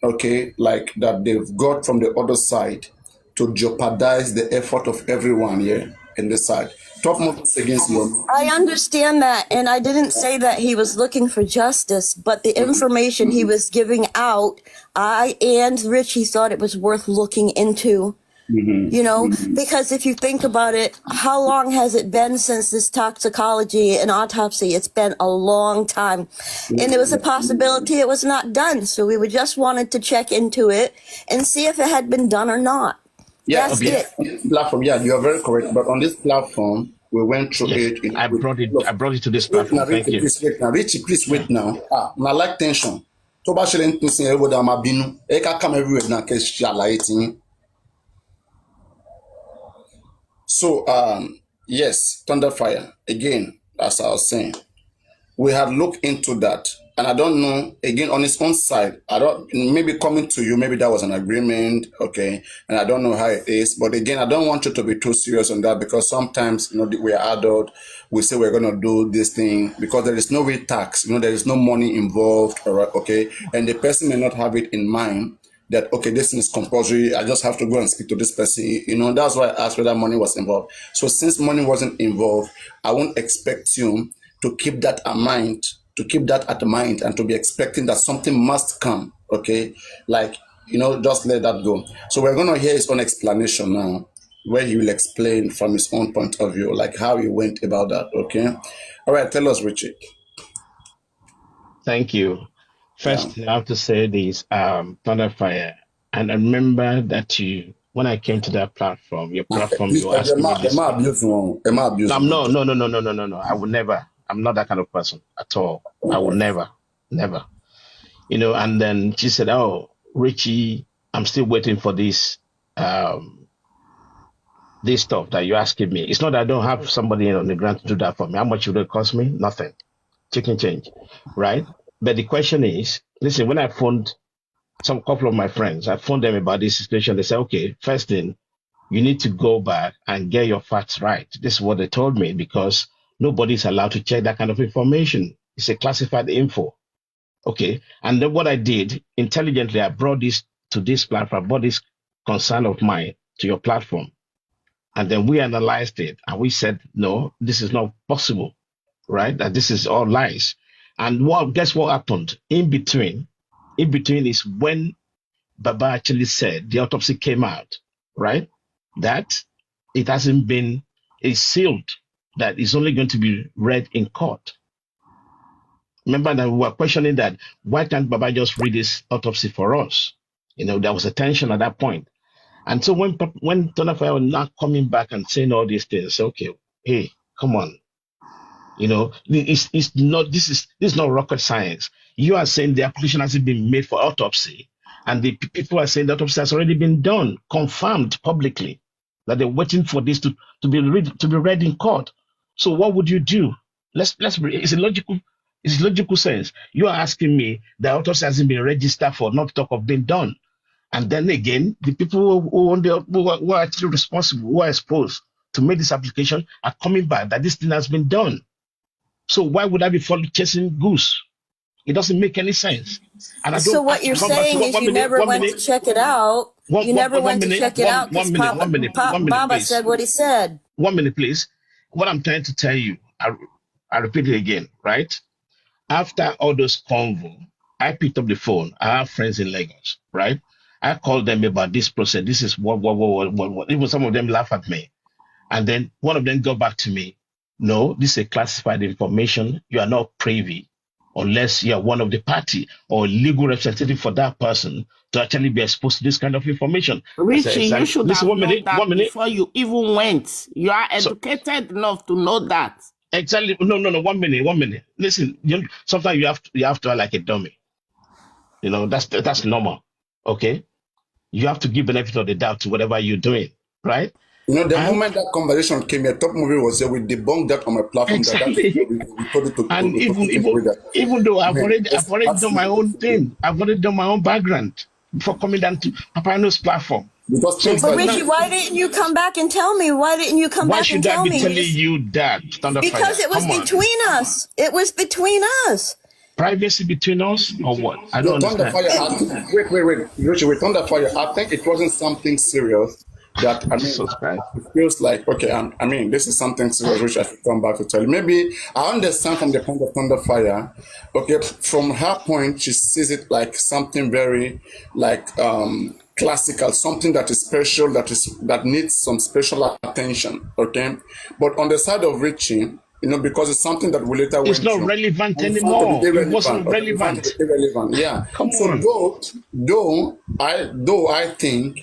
okay, like that they've got from the other side to jeopardize the effort of everyone here in this side. Top Movie is against Yomi. I understand that, and I didn't say that he was looking for justice, but the information he was giving out, I and Richie thought it was worth looking into. You know, because if you think about it, how long has it been since this toxicology and autopsy? It's been a long time. And there was a possibility it was not done. So we just wanted to check into it and see if it had been done or not. Yeah, that's it. Platform, yeah, you are very correct. But on this platform, we went through it. I brought it to this platform. Now, Thank you. Richie, please wait now. I like tension. To ba shele ntosin e woda ma binu. E ka come everywhere now ke shalaye tin. So, yes, Thunderfire, again, as I was saying, we had looked into that. And I don't know, again, on his own side, maybe coming to you, maybe that was an agreement, okay, and I don't know how it is. But again, I don't want you to be too serious on that because sometimes, we are adult, we say we're going to do this thing because there is no real tax, there is no money involved, okay, and the person may not have it in mind that, okay, this is compulsory, I just have to go and speak to this person. That's why I asked whether money was involved. So since money wasn't involved, I won't expect you to keep that at mind, and to be expecting that something must come, okay? Like, just let that go. So we're going to hear his own explanation now, where he will explain from his own point of view, like how he went about that, okay? All right, tell us, Richie. Thank you. First, I have to say this, Thunderfire, and I remember that when I came to that platform, your platform, you asked me this. No. I would never. I'm not that kind of person at all. I would never. And then she said, "Oh, Richie, I'm still waiting for this, this stuff that you're asking me. It's not that I don't have somebody on the ground to do that for me. How much would it cost me? Nothing. chicken change, right? But the question is, listen, when I phoned some couple of my friends, I phoned them about this situation. They said, okay, first thing, you need to go back and get your facts right. This is what they told me because nobody's allowed to check that kind of information. It's a classified info. Okay. And then what I did intelligently, I brought this to this platform, brought this concern of mine to your platform. And then we analyzed it and we said, no, this is not possible, right? That this is all lies. And guess what happened? In between is when Baba actually said the autopsy came out, right? That it hasn't been sealed, that it's only going to be read in court. Remember that we were questioning that why can't Baba just read this autopsy for us? There was a tension at that point. And so when Tonafaya was not coming back and saying all these things, okay, hey, come on. It's not, this is not rocket science. You are saying the application hasn't been made for autopsy, and the people are saying the autopsy has already been done, confirmed publicly, that they're waiting for this to be read in court. So what would you do? It's logical sense. You are asking me the autopsy hasn't been registered for, not talk of being done. And then again, the people who are actually responsible, who are exposed to make this application, are coming back that this thing has been done. So why would I be chasing goose? It doesn't make any sense. And so what you're saying is you never went to check it out. You never went to check it out because Baba said what he said. 1 minute, please. What I'm trying to tell you, I repeat it again, right? After all those convo, I picked up the phone. I have friends in Lagos, right? I called them about this process. This is what. Even some of them laugh at me. And then one of them got back to me. No, this is a classified information. You are not privy unless you are one of the party or legal representative for that person to actually be exposed to this kind of information. Richie, you should have known that before you even went. You are educated enough to know that. Exactly. No. 1 minute. Listen, sometimes you have to act like a dummy. That's normal. Okay. You have to give benefit of the doubt to whatever you're doing, right? The moment that conversation came here, Top Movie was there. We debunked that on my platform. Exactly. We told it to. And even though I've already done my own thing, I've already done my own background before coming down to Papano's platform. But Richie, why didn't you come back and tell me? Why didn't you come back and tell me? Why should I be telling you that? Because it was between us. It was between us. Privacy between us or what? I don't understand. Wait, Richie, with Thunderfire, I think it wasn't something serious. That it feels like, okay, this is something serious which I should come back to tell you. Maybe I understand from the point of Thunderfire. Okay, from her point, she sees it like something very classical, something that is special, that needs some special attention. Okay, but on the side of Richie, because it's something that we later it's not relevant anymore. It wasn't relevant. Irrelevant, yeah. So though I think,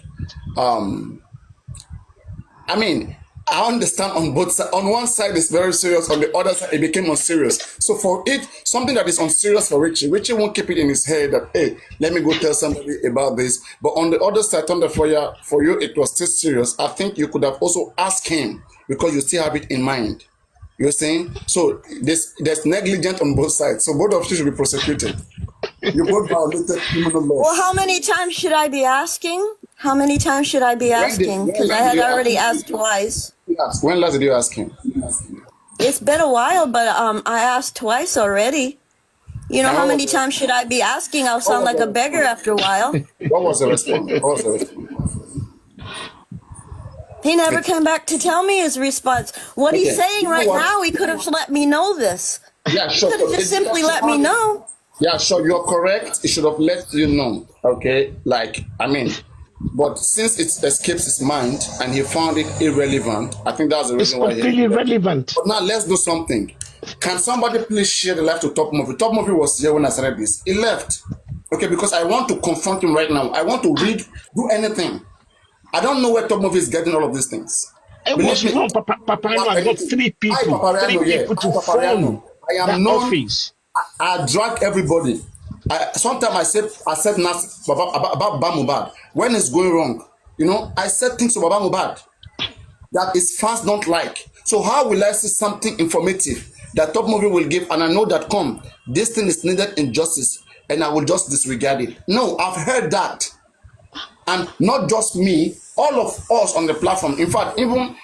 I understand on both sides. On one side, it's very serious. On the other side, it became unserious. So for it, something that is unserious for Richie won't keep it in his head that, hey, let me go tell somebody about this. But on the other side, for you, it was still serious. I think you could have also asked him because you still have it in mind. You're saying? So there's negligence on both sides. So both of you should be prosecuted. You both violated criminal law. Well, how many times should I be asking? Because I had already asked twice. Yes. When last did you ask him? It's been a while, but I asked twice already. How many times should I be asking? I'll sound like a beggar after a while. What was the response? He never came back to tell me his response. What he's saying now, he could have let me know this. Yeah, sure. He could have just simply let me know. Yeah, sure. You're correct. He should have let you know. Okay? But since it escapes his mind and he found it irrelevant, I think that's the reason why. It's completely irrelevant. But now let's do something. Can somebody please share the live to Top Movie? Top Movie was here when I started this. He left. Okay, because I want to confront him right now. I want to do anything. I don't know where Top Movie is getting all of these things. It was wrong, Papano. I got three people to phone that office. I drag everybody. Sometimes I said about Mohbad when it's going wrong. I said things about Mohbad that his fans don't like. So how will I say something informative that top movie will give, and I know that this thing is needed in justice, and I will just disregard it. No, I've heard that. And not just me, all of us on the platform. In fact, even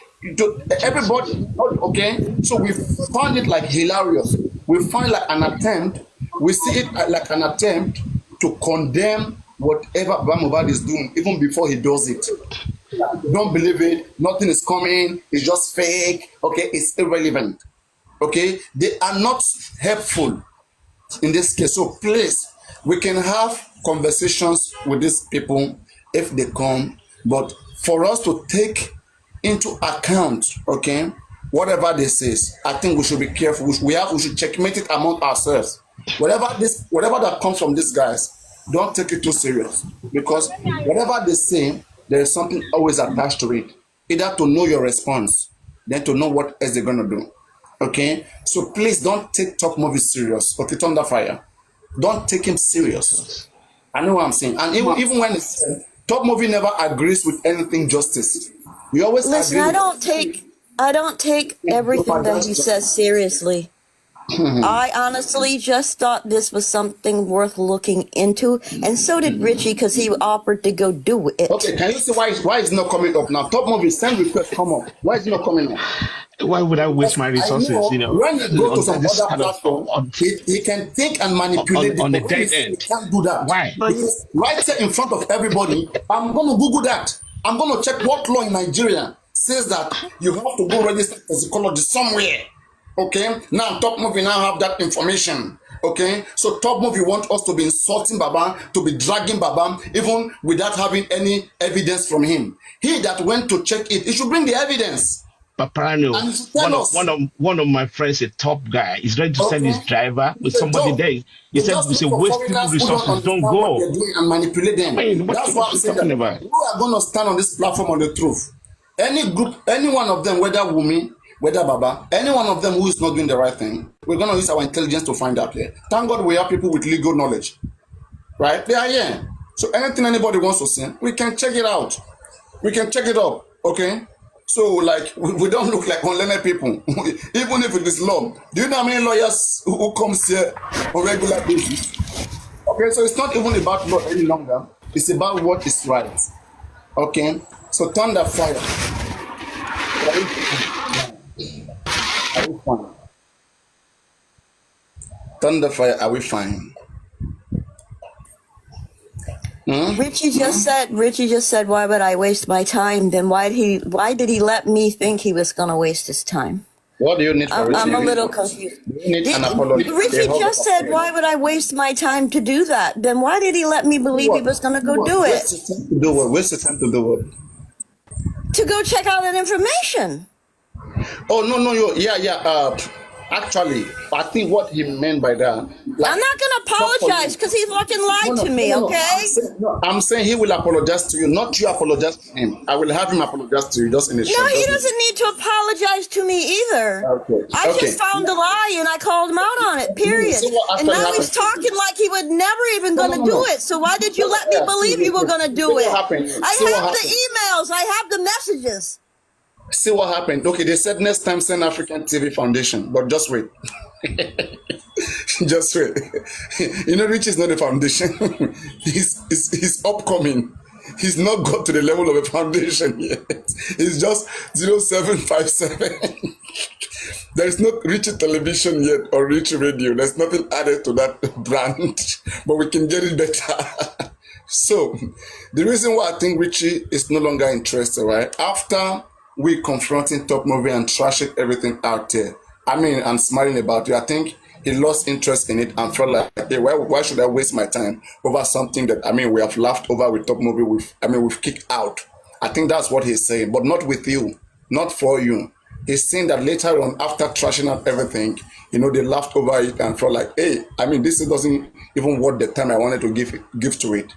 everybody, okay? So we found it like hilarious. We find like an attempt, we see it like an attempt to condemn whatever Mohbad is doing, even before he does it. Don't believe it, nothing is coming, it's just fake, okay? It's irrelevant, okay? They are not helpful in this case. So please, we can have conversations with these people if they come, but for us to take into account, okay, whatever this is, I think we should be careful. We should checkmate it among ourselves. Whatever that comes from these guys, don't take it too serious, because whatever they say, there is something always attached to it. Either to know your response, then to know what else they're gonna do. Okay, so please don't take top movie serious. Okay, Thunder Fire, don't take him serious. I know what I'm saying, and even when it's top movie never agrees with anything justice. We always listen. Agree I don't take everything that he says seriously. I honestly just thought this was something worth looking into, and so did Richie, because he offered to go do it. Okay, can you see why it's not coming up now? Top movie, send request, come up. Why is it not coming up? Why would I waste my resources? When you go to some other platform, he can think and manipulate on the dead end. He can't do that. Why? Because right there in front of everybody, I'm going to Google that. I'm going to check what law in Nigeria says that you have to go register as a psychologist somewhere. Okay, now Top Movie now have that information. Okay, so Top Movie want us to be insulting Baba, to be dragging Baba, even without having any evidence from him. He that went to check it, he should bring the evidence. Paparano, one of my friends, a top guy, is ready to send his driver with somebody there. He said, "We say waste people resources, don't go and manipulate them." That's what I'm saying. We are going to stand on this platform on the truth. Any group, any one of them, whether Wumi, whether Baba, any one of them who is not doing the right thing, we're going to use our intelligence to find out here. Thank God we have people with legal knowledge, right? They are here. So anything anybody wants to say, we can check it out. We can check it up, okay? So like we don't look like unlearned people, even if it is law. Do you know how many lawyers who comes here on regular basis? Okay, so it's not even about law any longer. It's about what is right. Okay, so Thunder Fire. Are we fine? Thunder Fire, are we fine? Richie just said, why would I waste my time? Then why did he let me think he was going to waste his time? What do you need for Richie? I'm a little confused. You need an apology. Richie just said, why would I waste my time to do that? Then why did he let me believe he was going to go do it? Waste the time to do what? To go check out that information. Oh, no. Actually, I think what he meant by that. Like, I'm not going to apologize because he fucking lied to me, okay? I'm saying he will apologize to you, not you apologize to him. I will have him apologize to you just in a short. No, he doesn't need to apologize to me either. Okay. I just found a lie and I called him out on it, period. And now he's talking like he would never even going to do it. So why did you let me believe you were going to do it? I have the emails. I have the messages. See what happened. Okay, they said next time send African TV Foundation, but just wait. Just wait. You know, Rich is not a foundation. He's upcoming. He's not got to the level of a foundation yet. He's just 0757. There is not Richie Television yet or Richie Radio. There's nothing added to that brand, but we can get it better. So, the reason why I think Richie is no longer interested, right? After we confronting Top Movie and trashing everything out there, and smiling about it, I think he lost interest in it and felt like, hey, why should I waste my time over something that, we have laughed over with Top Movie, we've kicked out. I think that's what he's saying, but not with you, not for you. He's saying that later on, after trashing out everything, they laughed over it and felt like, hey, this doesn't even worth the time I wanted to give to it.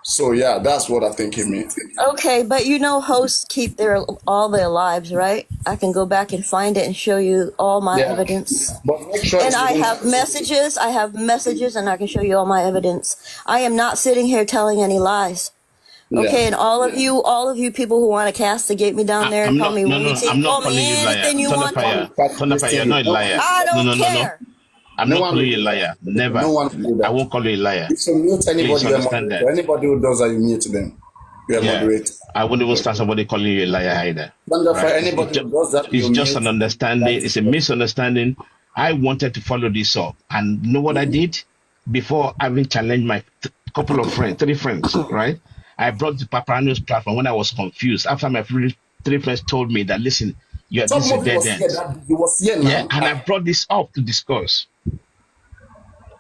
So yeah, that's what I think he means. Okay, but hosts keep all their lives, right? I can go back and find it and show you all my evidence. But make sure and I have messages. And I can show you all my evidence. I am not sitting here telling any lies. Okay, and all of you people who want to castigate me down there, I'm call not. me No, no. witchy, I'm not call calling me you liar. anything you want to. Thunderfire, you're not a liar. I No, don't no, no, no. care. I'm No not one calling will you a do liar. that. Never. No one will do I that. won't call you a liar. If you mute Please anybody, you're a understand moderator. that. Anybody who does that, you mute them. You're a Yeah. moderator. I wouldn't even start somebody calling you a liar either. Thunderfire, Right? anybody who does that, It's you just an mute. understanding. It's a misunderstanding. I wanted to follow this up. And know what I did? Before having challenged my couple of friends, 3 friends, right? I brought the Paparazzi's platform when I was confused. After my 3 friends told me that, listen, this is a dead end. He was here now. Yeah, and I brought this up to discuss.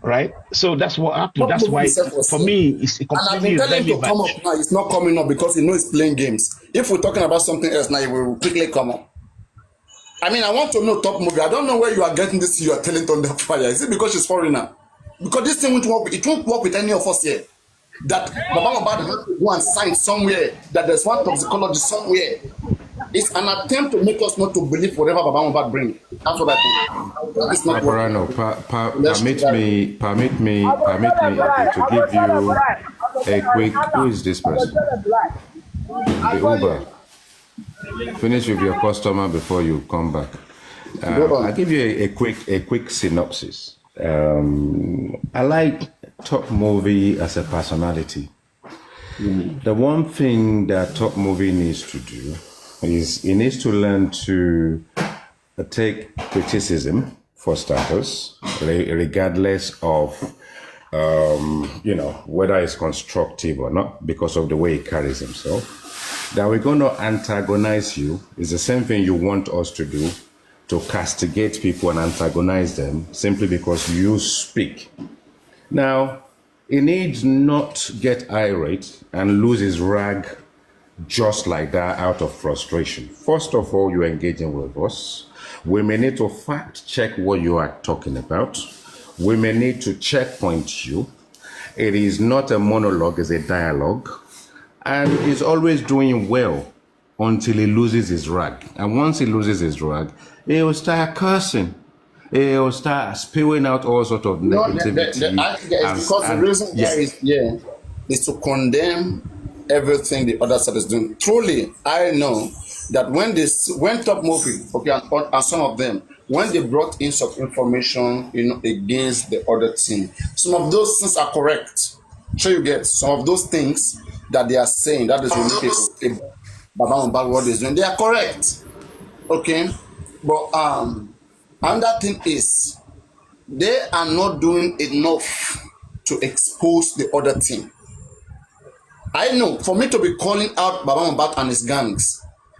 Right? So that's what happened. That's why, for me, it's and I've completely been telling him to irrelevant. come up now. It's not coming up because he knows he's playing games. If we're talking about something else now, he will quickly come up. I mean, I want to know top movie. I don't know where you are getting this. You are telling Thunderfire. Is it because she's foreigner? Because this thing won't work. It won't work with any of us here. That Baba Mohbad has to go and sign somewhere. That there's one toxicologist somewhere. It's an attempt to make us not to believe whatever Baba Mohbad brings. That's what I think. It's not Paparano, permit me to give you a quick. Who is this person? The Uber. Finish with your customer before you come back. I'll give you a quick synopsis. I like Top Movie as a personality. The one thing that Top Movie needs to do is he needs to learn to take criticism for starters, regardless of whether it's constructive or not, because of the way he carries himself. That we're going to antagonize you is the same thing you want us to do, to castigate people and antagonize them simply because you speak. Now, he needs not get irate and lose his rag just like that out of frustration. First of all, you're engaging with us. We may need to fact check what you are talking about. We may need to checkpoint you. It is not a monologue, it's a dialogue. And he's always doing well until he loses his rag. And once he loses his rag, he will start cursing. He will start spewing out all sorts of negativity. I think it's because the reason why is to condemn everything the other side is doing. Truly, I know that when Top Movie, and some of them, when they brought in some information, against the other team, some of those things are correct. So you get some of those things that they are saying, that is related to Baba Mohbad, what is doing, they are correct. Okay, but another thing is they are not doing enough to expose the other team. I know for me to be calling out Baba Mohbad and his gangs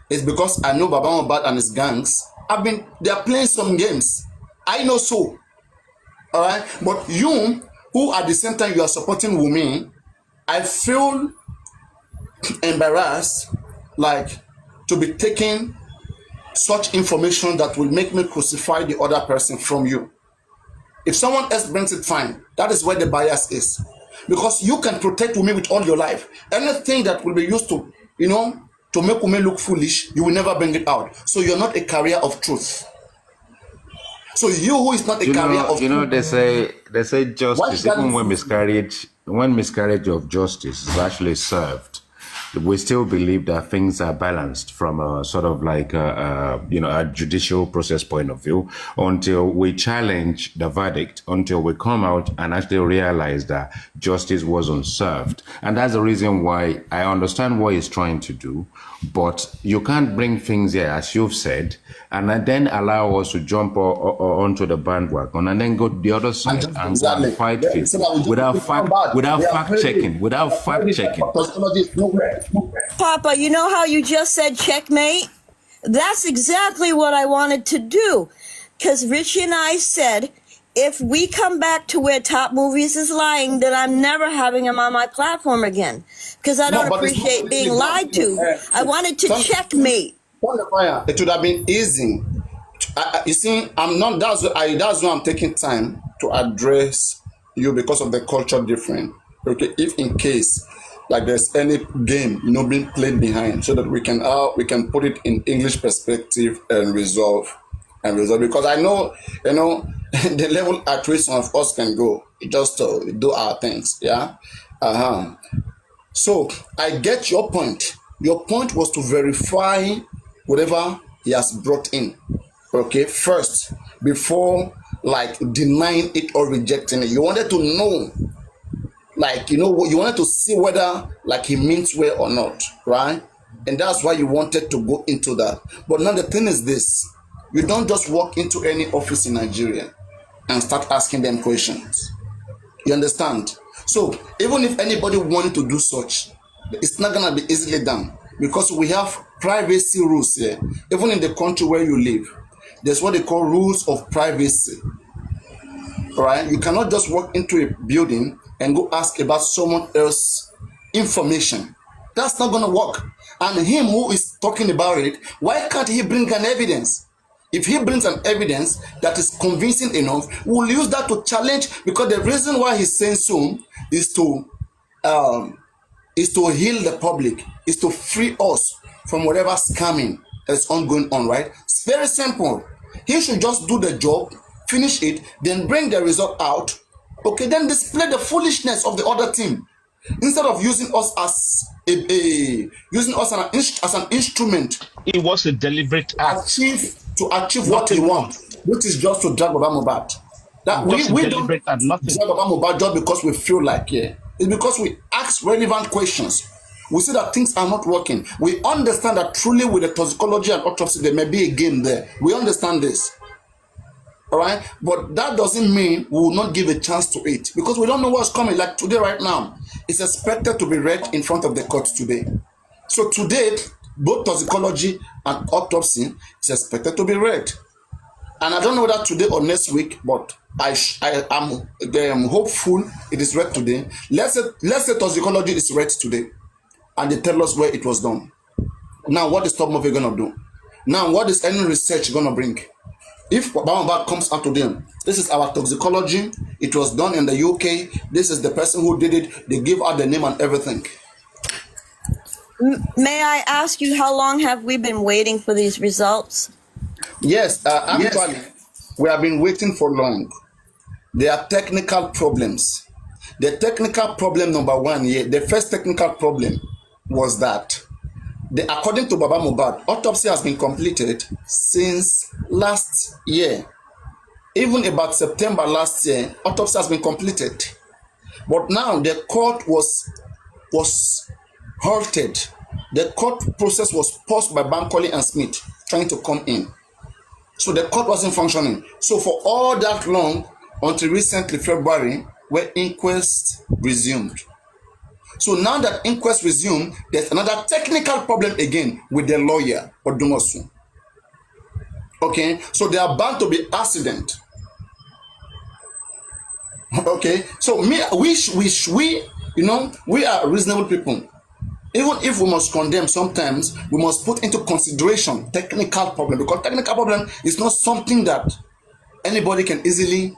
is because I know Baba Mohbad and his gangs they are playing some games. I know so. All right, but you who at the same time you are supporting Wunmi, I feel embarrassed, like, to be taking such information that will make me crucify the other person from you. If someone else brings it, fine. That is where the bias is. Because you can protect Wunmi with all your life. Anything that will be used to, to make Wunmi look foolish, you will never bring it out. So you're not a carrier of truth. So you who is not a carrier of truth. They say justice, even when miscarriage of justice is actually served, we still believe that things are balanced from a sort of like a judicial process point of view until we challenge the verdict, until we come out and actually realize that justice wasn't served. And that's the reason why I understand what he's trying to do, but you can't bring things here, as you've said, and then allow us to jump onto the bandwagon and then go to the other side and fight people without fact checking. Papa, you know how you just said checkmate? That's exactly what I wanted to do. Because Richie and I said, if we come back to where Top Movies is lying, then I'm never having him on my platform again. Because I don't appreciate being lied to. I wanted to checkmate. It would have been easy. You see, that's why I'm taking time to address you, because of the culture difference. Okay, if in case like there's any game being played behind, so that we can put it in English perspective and resolve, because I know the level at which some of us can go just to do our things. So I get your point. Your point was to verify whatever he has brought in. Okay, first, before like denying it or rejecting it. You wanted to know, like, you wanted to see whether like he means well or not, right? And that's why you wanted to go into that. But now the thing is this: you don't just walk into any office in Nigeria and start asking them questions. You understand? So even if anybody wanted to do such, it's not gonna be easily done because we have privacy rules here. Even in the country where you live, there's what they call rules of privacy. Right? You cannot just walk into a building and go ask about someone else's information. That's not gonna work. And him who is talking about it, why can't he bring an evidence? If he brings an evidence that is convincing enough, we'll use that to challenge, because the reason why he's saying so is to heal the public, is to free us from whatever scamming that's ongoing on, right? It's very simple. He should just do the job, finish it, then bring the result out. Okay, then display the foolishness of the other team instead of using us as as an instrument. It was a deliberate act to achieve what he wants, which is just to drag Mohbad. That we don't drag Mohbad just because we feel like it. It's because we ask relevant questions. We see that things are not working. We understand that truly with the toxicology and autopsy there may be a game there. We understand this. All right, but that doesn't mean we will not give a chance to it, because we don't know what's coming. Like today, right now, it's expected to be read in front of the court today. So today, both toxicology and autopsy is expected to be read, and I don't know whether today or next week, but I am hopeful it is read today. Let's say toxicology is read today, and they tell us where it was done. Now, what is top movie gonna do? Now, what is any research gonna bring? If Mohbad comes out to them, this is our toxicology, it was done in the UK, this is the person who did it, they give out the name and everything. May I ask you, how long have we been waiting for these results? Yes, actually, we have been waiting for long. There are technical problems. The technical problem number one here, the first technical problem was that according to Baba Mohbad, autopsy has been completed since last year. Even about September last year, autopsy has been completed. But now the court was halted. The court process was paused by Bankole and Smith trying to come in. So the court wasn't functioning. So for all that long, until recently, February, where inquest resumed. So now that inquest resumed, there's another technical problem again with the lawyer, Odumosu. Okay, so there are bound to be accident. Okay, so we are reasonable people. Even if we must condemn, sometimes we must put into consideration technical problem, because technical problem is not something that anybody can easily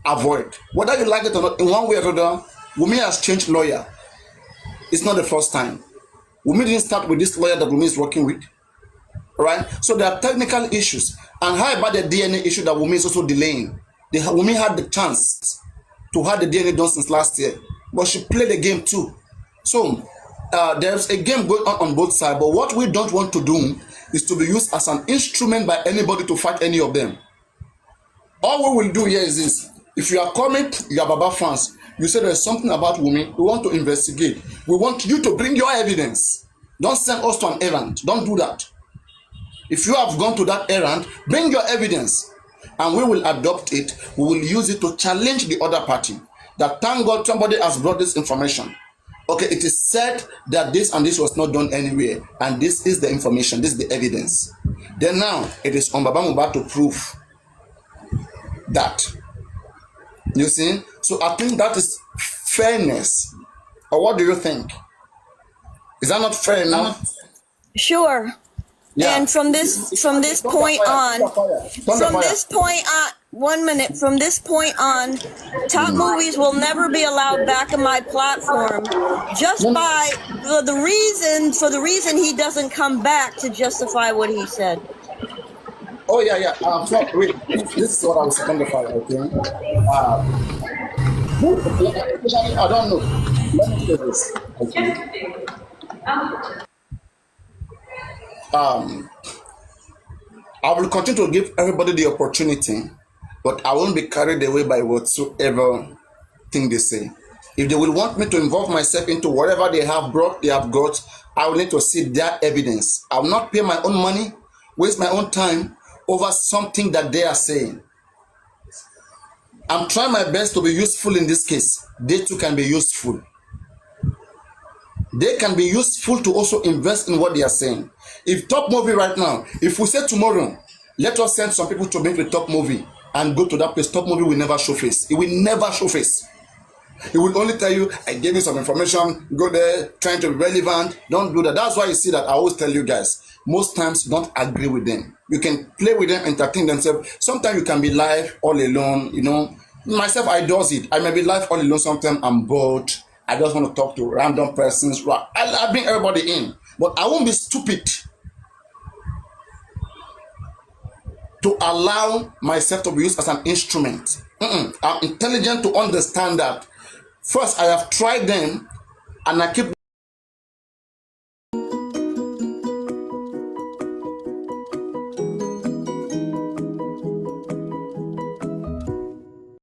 avoid. Whether you like it or not, in one way or another, Wunmi has changed lawyer. It's not the first time. Wunmi didn't start with this lawyer that Wunmi is working with. Right? So there are technical issues. And how about the DNA issue that Wunmi is also delaying? Wunmi had the chance to have the DNA done since last year, but she played the game too. So there's a game going on both sides, but what we don't want to do is to be used as an instrument by anybody to fight any of them. All we will do here is this: if you are coming, you are Baba fans, you say there's something about Wunmi, we want to investigate. We want you to bring your evidence. Don't send us to an errand. Don't do that. If you have gone to that errand, bring your evidence, and we will adopt it. We will use it to challenge the other party. That thank God somebody has brought this information. Okay, it is said that this and this was not done anywhere, and this is the information, this is the evidence. Then now, it is on Baba Mohbad to prove that. You see? So I think that is fairness. Or what do you think? Is that not fair enough? Sure. Yeah. And from this point on, 1 minute, from this point on, Top Movies will never be allowed back on my platform, just by the reason he doesn't come back to justify what he said. Oh yeah. Wait, this is what I was second the fire. Okay. I don't know. let me say this. Okay. I will continue to give everybody the opportunity, but I won't be carried away by whatsoever thing they say. If they will want me to involve myself into whatever they have got, I will need to see their evidence. I will not pay my own money, waste my own time over something that they are saying. I'm trying my best to be useful in this case. They too can be useful. They can be useful to also invest in what they are saying. If Top Movie right now, if we say tomorrow, let us send some people to meet with Top Movie and go to that place, Top Movie will never show face. It will never show face. He will only tell you, I gave you some information, go there, trying to be relevant. Don't do that. That's why you see that I always tell you guys, most times don't agree with them. You can play with them, entertain themselves. Sometimes you can be live all alone, you know. Myself, I does it. I may be live all alone, sometimes I'm bored. I just want to talk to random persons. I bring everybody in. But I won't be stupid to allow myself to be used as an instrument. I'm intelligent to understand that. First, I have tried them and I keep